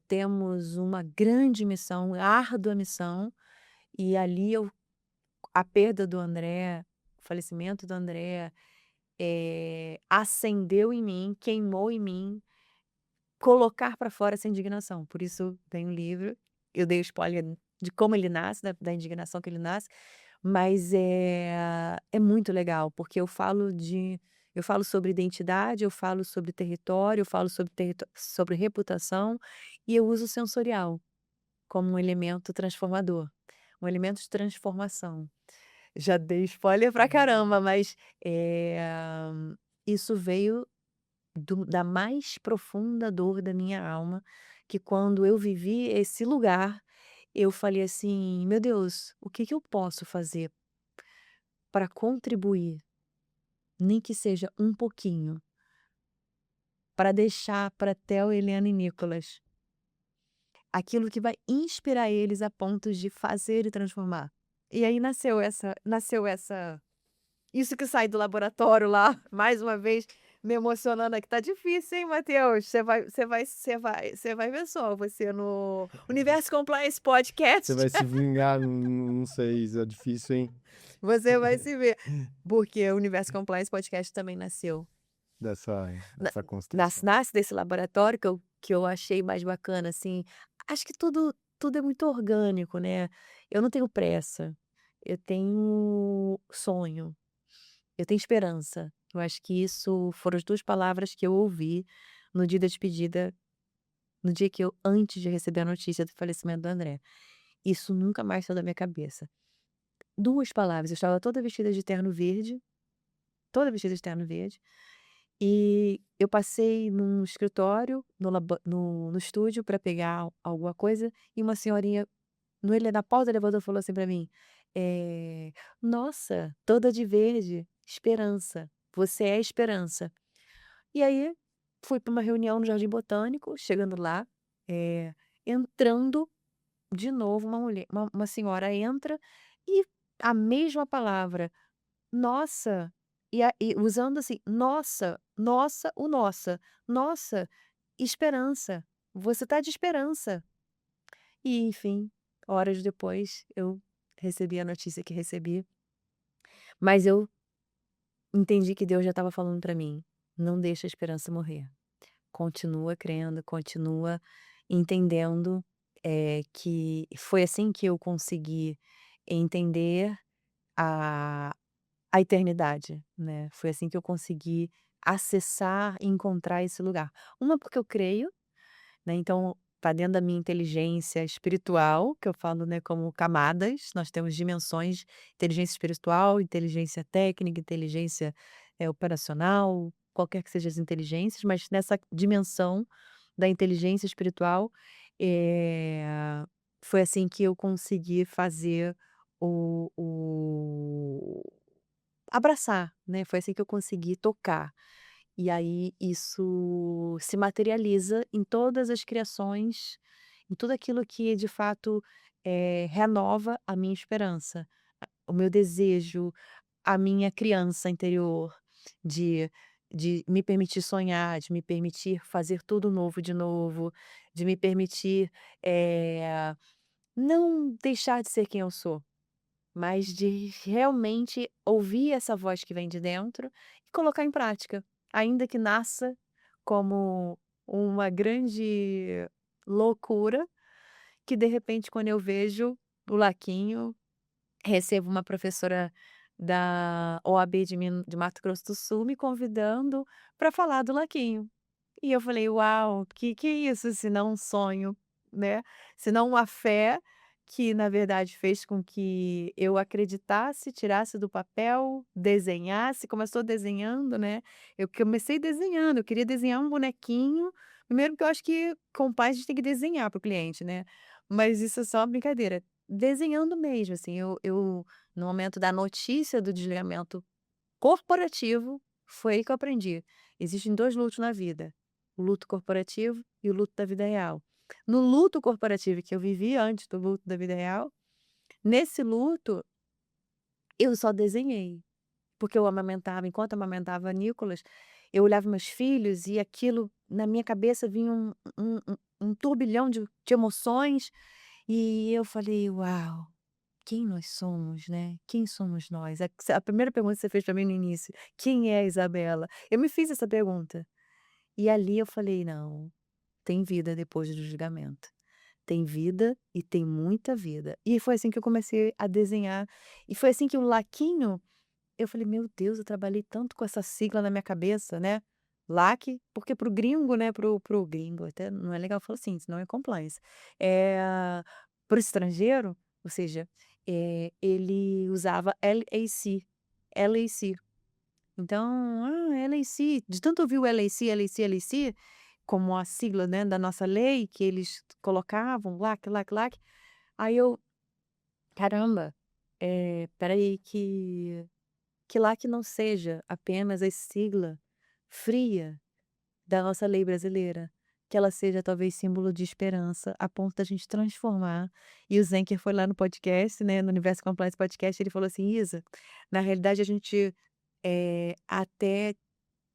temos uma grande missão, árdua missão, e ali a perda do André, o falecimento do André, acendeu em mim, queimou em mim, colocar para fora essa indignação. Por isso tem um livro, eu dei o spoiler de como ele nasce, da indignação que ele nasce, mas é muito legal, porque eu falo sobre identidade, eu falo sobre território, eu falo sobre reputação, e eu uso o sensorial como um elemento transformador, um elemento de transformação. Já dei spoiler pra caramba, mas, isso veio da mais profunda dor da minha alma, que quando eu vivi esse lugar, eu falei assim: "Meu Deus, o que que eu posso fazer para contribuir, nem que seja um pouquinho, para deixar para Theo, Helena e Nicolas aquilo que vai inspirar eles a pontos de fazer e transformar". E aí nasceu essa isso que sai do laboratório lá, mais uma vez, me emocionando aqui. Tá difícil, hein, Matheus? Você vai ver só, você no Universo Compliance Você Podcast, vai se vingar, não sei, isso é difícil, hein? você vai se ver. Porque o Universo Compliance Podcast também nasceu. Na Dessa construção. nasce desse laboratório que eu achei mais bacana, assim. Acho que tudo é muito orgânico, né. Eu não tenho pressa, eu tenho sonho, eu tenho esperança. Eu acho que isso foram as 2 palavras que eu ouvi no dia da despedida, no dia que eu antes de receber a notícia do falecimento do André. Isso nunca mais saiu da minha cabeça. 2 palavras, eu estava toda vestida de terno verde, toda vestida de terno verde. E eu passei num escritório, no estúdio para pegar alguma coisa, e uma senhorinha na porta do elevador falou assim para mim, "Nossa, toda de verde, esperança, você é esperança". E aí, fui para uma reunião no Jardim Botânico, chegando lá, entrando de novo uma senhora entra e a mesma palavra. Nossa, e usando assim: "Nossa, nossa, o nossa, nossa, esperança, você tá de esperança". E enfim, horas depois eu recebi a notícia que recebi, mas eu entendi que Deus já estava falando para mim: "Não deixa a esperança morrer, continua crendo, continua entendendo", que foi assim que eu consegui entender a A eternidade, né, foi assim que eu consegui acessar e encontrar esse lugar. Uma porque eu creio, né, então tá dentro da minha inteligência espiritual, que eu falo, né, como camadas, nós temos dimensões: inteligência espiritual, inteligência técnica, inteligência, operacional, qualquer que seja as inteligências, mas nessa dimensão da inteligência espiritual, eh, foi assim que eu consegui fazer o abraçar, né, foi assim que eu consegui tocar. E aí isso se materializa em todas as criações, em tudo aquilo que de fato, renova a minha esperança, o meu desejo, a minha criança interior de me permitir sonhar, de me permitir fazer tudo novo de novo, de me permitir, não deixar de ser quem eu sou. Mas de realmente ouvir essa voz que vem de dentro e colocar em prática, ainda que nasça como uma grande loucura, que de repente quando eu vejo o Laquinho, recebo uma professora da OAB de Mato Grosso do Sul me convidando para falar do Laquinho. E eu falei: "Uau, que é isso, se não um sonho", né, se não uma fé que na verdade fez com que eu acreditasse, tirasse do papel, desenhasse, começou desenhando, né, eu comecei desenhando, eu queria desenhar um bonequinho, primeiro porque eu acho que com pais a gente tem que desenhar para o cliente, né, mas isso é só brincadeira, desenhando mesmo, assim, eu no momento da notícia do desligamento corporativo, foi aí que eu aprendi. Existem 2 lutos na vida, o luto corporativo e o luto da vida real. No luto corporativo que eu vivi antes do luto da vida real, nesse luto, eu só desenhei, porque eu amamentava enquanto amamentava Nicolas, eu olhava meus filhos e aquilo na minha cabeça vinha um turbilhão de emoções, e eu falei: "Uau, quem nós somos, né, quem somos nós?" A primeira pergunta que você fez para mim no início: "Quem é a Isabela?" Eu me fiz essa pergunta, e ali eu falei: "Não, tem vida depois do julgamento. Tem vida e tem muita vida." E foi assim que eu comecei a desenhar, e foi assim que o Laquinho, eu falei: "Meu Deus, eu trabalhei tanto com essa sigla na minha cabeça, né, LAC", porque para o gringo, né, para o gringo, até não é legal falar assim, senão é compliance. Para o estrangeiro, ou seja, ele usava LAC, LAC. Então, LAC, de tanto ouvir o LAC, LAC, LAC, como a sigla, né, da nossa lei, que eles colocavam, LAC, LAC, LAC, aí eu: "Caramba, espera aí que lá que não seja apenas a sigla fria da nossa lei brasileira, que ela seja talvez símbolo de esperança, a ponto da gente transformar." E o Zenker foi lá no podcast, né, no Universo Compliance Podcast, ele falou assim: "Isa, na realidade a gente, até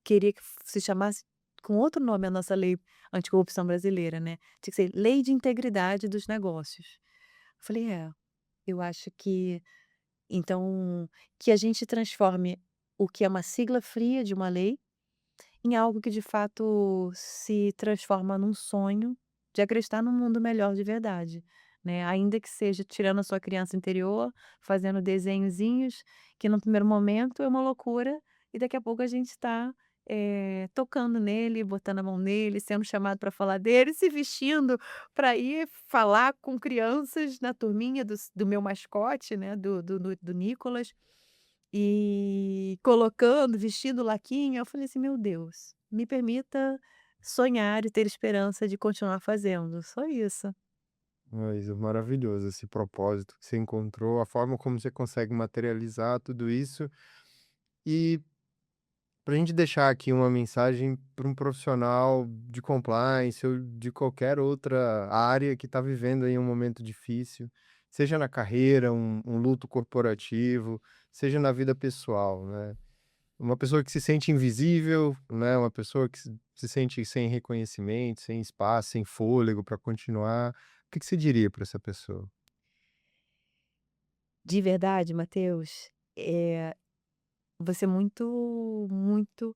queria que se chamasse com outro nome a nossa lei anticorrupção brasileira, né, tinha que ser Lei de Integridade dos Negócios. Falei: "É, eu acho que então, que a gente transforme o que é uma sigla fria de uma lei, em algo que de fato se transforma num sonho de acreditar num mundo melhor de verdade, né, ainda que seja tirando a sua criança interior, fazendo desenhozinhos, que no primeiro momento é uma loucura, e daqui a pouco a gente está, tocando nele, botando a mão nele, sendo chamado para falar dele, se vestindo para ir falar com crianças na turminha do meu mascote, né, do Nicolas. E colocando, vestindo o laquinho, eu falei assim: "Meu Deus, me permita sonhar e ter esperança de continuar fazendo", só isso. Mas é maravilhoso esse propósito que você encontrou, a forma como você consegue materializar tudo isso. E para a gente deixar aqui uma mensagem para um profissional de compliance ou de qualquer outra área que está vivendo aí um momento difícil, seja na carreira, um luto corporativo, seja na vida pessoal, né? Uma pessoa que se sente invisível, né? Uma pessoa que se sente sem reconhecimento, sem espaço, sem fôlego para continuar. O que que você diria para essa pessoa? De verdade, Matheus, você muito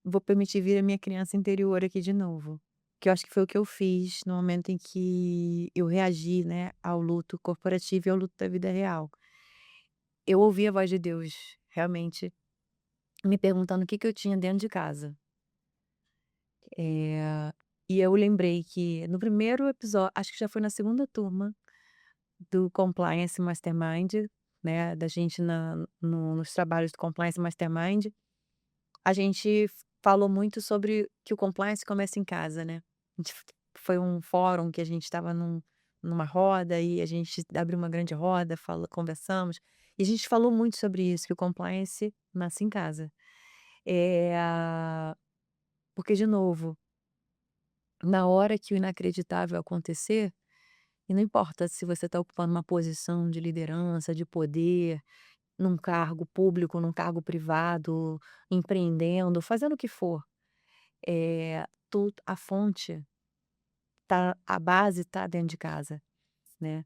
vou permitir vir a minha criança interior aqui de novo, que eu acho que foi o que eu fiz no momento em que eu reagi, né, ao luto corporativo e ao luto da vida real. Eu ouvi a voz de Deus, realmente, me perguntando o que que eu tinha dentro de casa. E eu lembrei que no primeiro episódio, acho que já foi na segunda turma do Compliance Mastermind, né, da gente nos trabalhos do Compliance Mastermind, a gente falou muito sobre que o compliance começa em casa, né. A gente foi um fórum que a gente estava numa roda e a gente abriu uma grande roda, conversamos, e a gente falou muito sobre isso, que o compliance nasce em casa. Eh, porque de novo, na hora que o inacreditável acontecer, e não importa se você está ocupando uma posição de liderança, de poder, num cargo público, num cargo privado, empreendendo, fazendo o que for, a fonte tá, a base tá dentro de casa, né.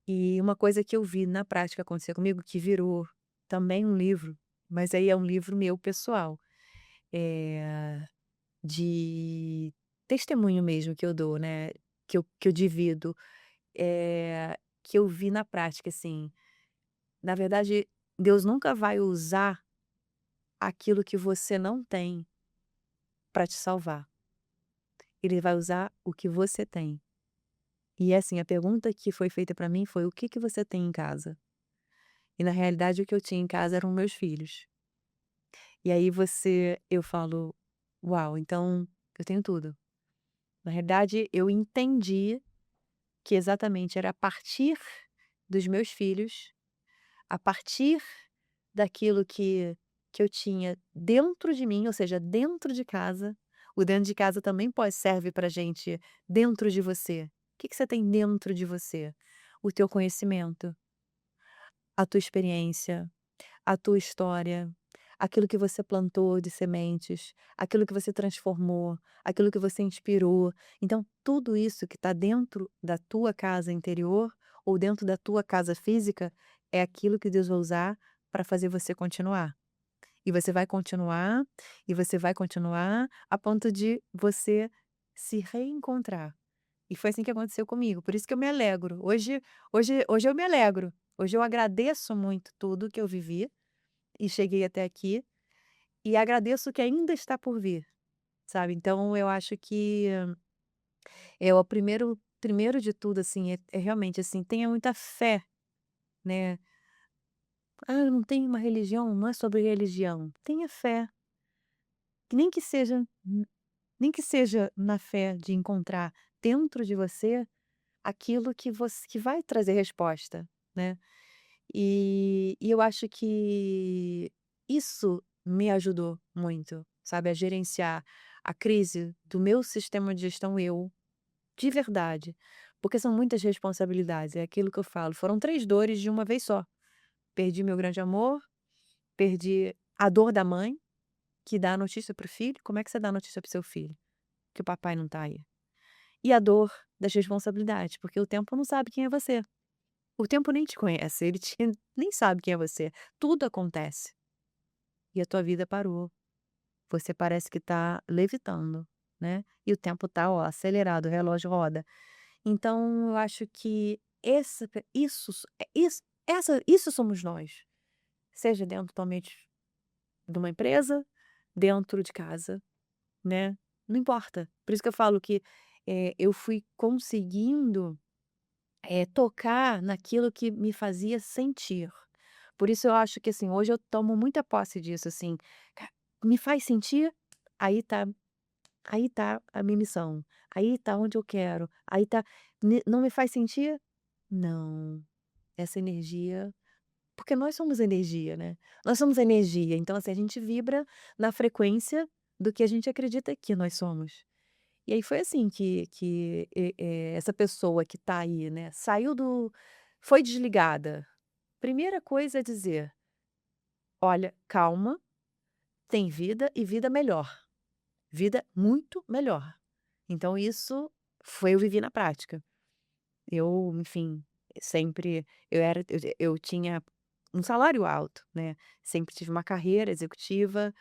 E uma coisa que eu vi na prática acontecer comigo, que virou também um livro, mas aí é um livro meu pessoal, eh, de testemunho mesmo que eu dou, né, que eu divido. Que eu vi na prática, assim, na verdade, Deus nunca vai usar aquilo que você não tem para te salvar. Ele vai usar o que você tem. E assim, a pergunta que foi feita para mim foi: "O que que você tem em casa?". E na realidade o que eu tinha em casa eram meus filhos. E aí eu falo: "Uau, então eu tenho tudo". Na realidade eu entendi que exatamente era a partir dos meus filhos, a partir daquilo que eu tinha dentro de mim, ou seja, dentro de casa. O dentro de casa também pode serve pra gente dentro de você. O que que você tem dentro de você? O teu conhecimento, a tua experiência, a tua história, aquilo que você plantou de sementes, aquilo que você transformou, aquilo que você inspirou. Então, tudo isso que está dentro da tua casa interior ou dentro da tua casa física é aquilo que Deus vai usar para fazer você continuar. E você vai continuar, e você vai continuar, a ponto de você se reencontrar. E foi assim que aconteceu comigo, por isso que eu me alegro. Hoje eu me alegro. Hoje eu agradeço muito tudo que eu vivi e cheguei até aqui, e agradeço o que ainda está por vir, sabe. Então eu acho que é o primeiro de tudo, assim, é realmente, assim, tenha muita fé, né. "Ah, eu não tenho uma religião", não é sobre religião. Tenha fé, que nem que seja na fé de encontrar dentro de você aquilo que vai trazer resposta, né. E eu acho que isso me ajudou muito, sabe, a gerenciar a crise do meu sistema de gestão de verdade, porque são muitas responsabilidades, é aquilo que eu falo, foram 3 dores de uma vez só. Perdi meu grande amor, perdi a dor da mãe, que dá a notícia para o filho, como é que você dá a notícia para o seu filho? Que o papai não tá aí. E a dor das responsabilidades, porque o tempo não sabe quem é você. O tempo nem te conhece, ele te nem sabe quem é você. Tudo acontece e a tua vida parou. Você parece que tá levitando, né, e o tempo tá, ó, acelerado, o relógio roda. Então eu acho que esse isso isso somos nós, seja dentro totalmente de uma empresa, dentro de casa, né, não importa. Por isso que eu falo que, eu fui conseguindo, tocar naquilo que me fazia sentir. Por isso eu acho que, assim, hoje eu tomo muita posse disso, assim, ca me faz sentir, aí tá a minha missão, aí tá onde eu quero, aí tá não me faz sentir? Não, essa energia porque nós somos energia, né, nós somos energia, então, assim, a gente vibra na frequência do que a gente acredita que nós somos. E aí foi assim que essa pessoa que tá aí, né, saiu do foi desligada. Primeira coisa é dizer: "Olha, calma, tem vida e vida melhor, vida muito melhor". Então isso foi eu vivi na prática. Eu, enfim, sempre eu tinha um salário alto, né, sempre tive uma carreira executiva,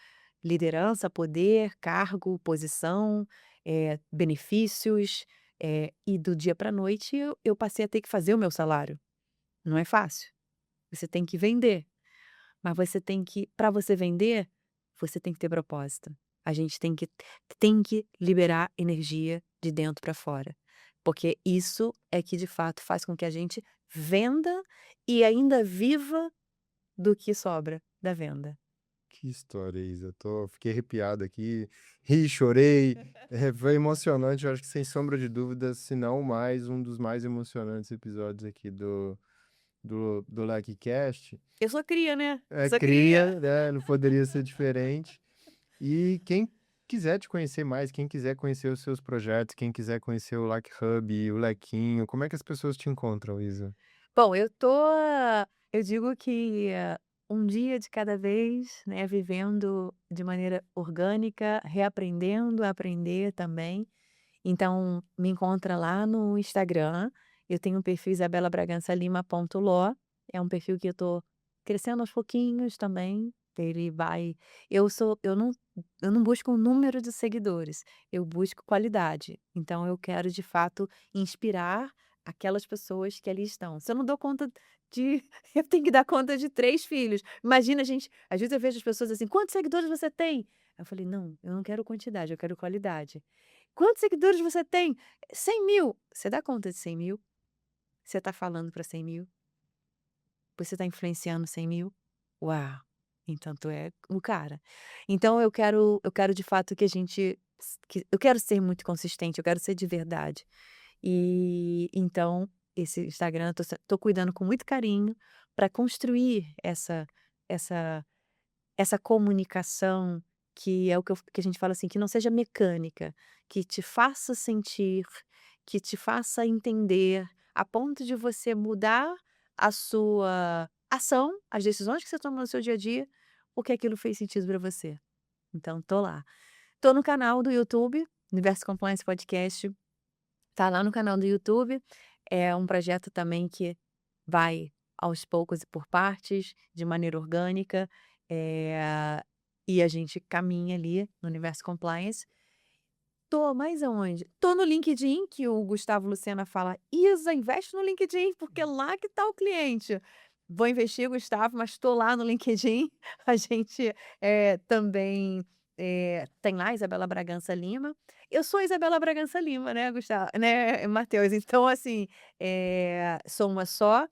liderança, poder, cargo, posição, benefícios, e do dia para a noite eu passei a ter que fazer o meu salário. Não é fácil. Você tem que vender. Mas você tem que para você vender, você tem que ter propósito. A gente tem que liberar energia de dentro para fora, porque isso é que de fato faz com que a gente venda e ainda viva do que sobra da venda. Que história, Isa. Fiquei arrepiado aqui, ri, chorei, foi emocionante. Eu acho que sem sombra de dúvidas, se não o mais, um dos mais emocionantes episódios aqui do LikeCast. Eu sou cria, né, É sou cria. cria, né? Não poderia ser diferente. E quem quiser te conhecer mais, quem quiser conhecer os seus projetos, quem quiser conhecer o Like Hub, o Lequinho, como é que as pessoas te encontram, Isa? Bom, eu digo que um dia de cada vez, né, vivendo de maneira orgânica, reaprendendo a aprender também. Então, me encontra lá no Instagram, eu tenho um perfil isabelabragançalima.ló, é um perfil que eu tô crescendo aos pouquinhos também, ele vai eu não busco um número de seguidores, eu busco qualidade, então eu quero de fato inspirar aquelas pessoas que ali estão. Se eu não dou conta de eu tenho que dar conta de 3 filhos, imagina a gente às vezes eu vejo as pessoas assim: "Quantos seguidores você tem?" Eu falei: "Não, eu não quero quantidade, eu quero qualidade". "Quantos seguidores você tem?" 100.000. Você dá conta de 100.000? Você está falando para 100.000? Você está influenciando 100.000? Uau! Então tu é o cara. Então eu quero de fato que a gente eu quero ser muito consistente, eu quero ser de verdade. E então esse Instagram tô cuidando com muito carinho para construir essa essa comunicação que é o que a gente fala assim, que não seja mecânica, que te faça sentir, que te faça entender, a ponto de você mudar a sua ação, as decisões que você toma no seu dia a dia, porque aquilo fez sentido para você. Então tô lá. Tô no canal do YouTube, Universo Compliance Podcast, tá lá no canal do YouTube, é um projeto também que vai aos poucos e por partes, de maneira orgânica, eh, e a gente caminha ali no universo compliance. Tô, mais aonde? Tô no LinkedIn, que o Gustavo Lucena fala: "Isa, investe no LinkedIn, porque é lá que tá o cliente". Vou investir, Gustavo, mas tô lá no LinkedIn. A gente, também, tem lá Isabela Bragança Lima. Eu sou Isabela Bragança Lima, né, Gustavo, né, Matheus. Então, assim, sou uma só.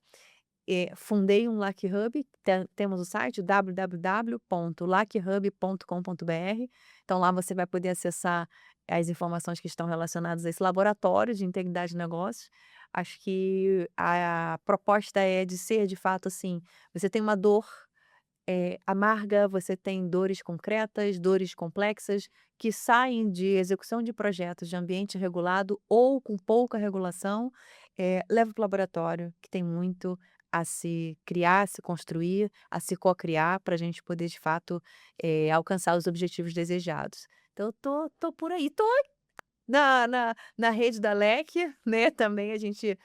Fundei um Lucky Hub, temos o site www.luckyhub.com.br, então lá você vai poder acessar as informações que estão relacionadas a esse laboratório de integridade de negócios. Acho que a proposta é de ser de fato assim, você tem uma dor, amarga, você tem dores concretas, dores complexas, que saem de execução de projetos de ambiente regulado ou com pouca regulação, leva para o laboratório, que tem muito a se criar, a se construir, a se cocriar para a gente poder de fato, alcançar os objetivos desejados. Então eu tô por aí, tô na rede da LEC, né, também a gente,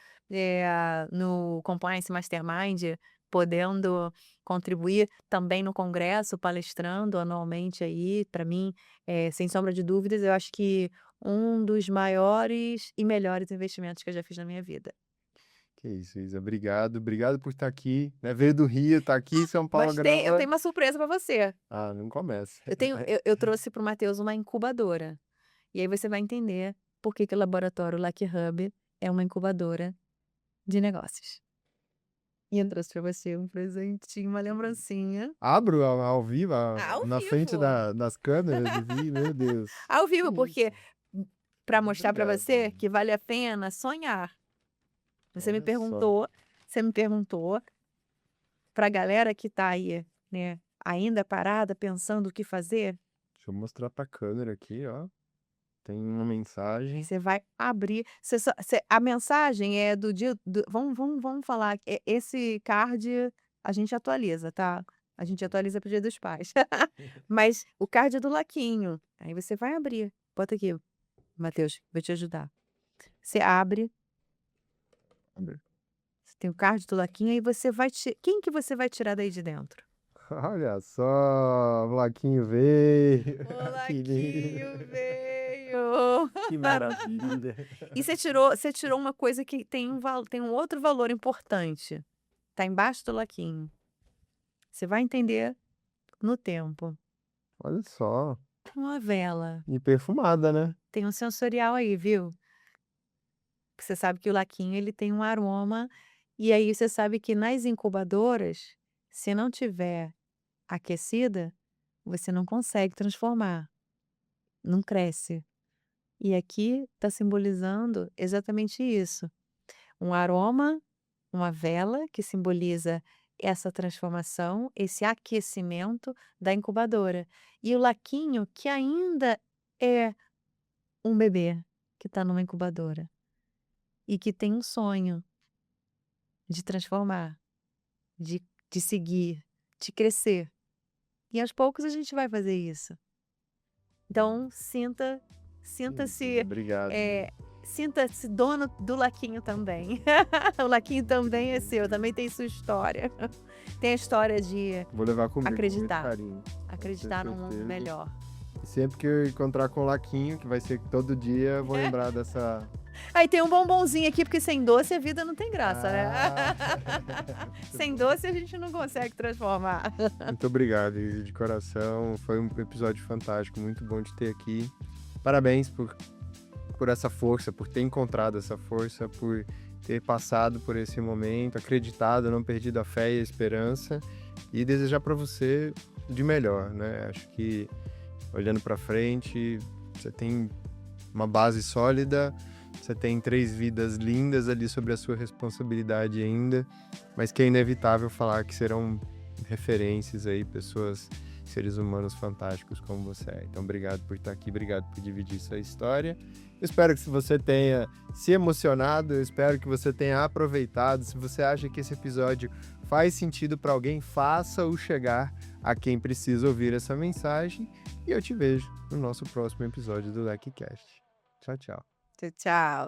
no Compliance Mastermind, podendo contribuir, também no congresso, palestrando anualmente aí, para mim, sem sombra de dúvidas, eu acho que um dos maiores e melhores investimentos que eu já fiz na minha vida. Que isso, Isa. Obrigado. Obrigado por estar aqui, né? Veio do Rio, tá aqui em São Paulo Mas eu tenho gravando. uma surpresa para você. Ah, não começa. Eu trouxe para o Matheus uma incubadora, e aí você vai entender por que que o laboratório Lucky Hub é uma incubadora de negócios. E eu trouxe pra você um presentinho, uma lembrancinha. Abro ao vivo, Ao na frente vivo. das câmeras e vi, meu Deus. Ao Que vivo, porque isso. para Muito mostrar pra obrigado. você que vale a pena sonhar. Você me Olha só. perguntou você me perguntou, pra galera que tá aí, né, ainda parada pensando o que fazer, Deixa eu mostrar pra câmera aqui, ó. Tem uma mensagem. você vai abrir, a mensagem é do dia do vamos falar, esse card a gente atualiza, tá? A gente atualiza para o Dia dos Pais. Mas o card é do Laquinho, aí você vai abrir. Bota aqui, Matheus, vou te ajudar. Você abre, você tem o card do Laquinho, aí você vai quem que você vai tirar daí de dentro? Olha só, o Laquinho veio. O Que lindo. Laquinho veio. Que maravilha. E você tirou uma coisa que tem um outro valor importante, tá embaixo do Laquinho. Você vai entender no tempo. Olha só. Uma vela. E perfumada, né? Tem um sensorial aí, viu? Você sabe que o laquinho ele tem um aroma, e aí você sabe que nas incubadoras, se não tiver aquecida, você não consegue transformar, não cresce. E aqui está simbolizando exatamente isso. Um aroma, uma vela que simboliza essa transformação, esse aquecimento da incubadora. E o laquinho que ainda é um bebê que está numa incubadora e que tem um sonho de transformar, de seguir, de crescer. E aos poucos a gente vai fazer isso. Então sinta-se, Obrigado. sinta-se dono do laquinho também. O laquinho também é seu, também tem sua história. Tem a história de Vou levar comigo com muito acreditar, carinho. acreditar num mundo certeza. melhor. E sempre que eu encontrar com o Laquinho, que vai ser todo dia, eu vou lembrar dessa. Aí tem um bombonzinho aqui, porque sem doce a vida não tem graça, né? Ah. Sem doce a gente não consegue transformar. Muito obrigado, Isa, de coração. Foi um episódio fantástico, muito bom de ter aqui. Parabéns por essa força, por ter encontrado essa força, por ter passado por esse momento, acreditado, não perdido a fé e a esperança, e desejar para você de melhor, né? Acho que olhando para frente, você tem uma base sólida, você tem 3 vidas lindas ali sobre a sua responsabilidade ainda, mas que é inevitável falar que serão referências aí, pessoas, seres humanos fantásticos como você é. Então, obrigado por estar aqui, obrigado por dividir sua história. Eu espero que você tenha se emocionado, eu espero que você tenha aproveitado. Se você acha que esse episódio faz sentido para alguém, faça-o chegar a quem precisa ouvir essa mensagem. E eu te vejo no nosso próximo episódio do LecCast. Tchau, tchau. Tchau.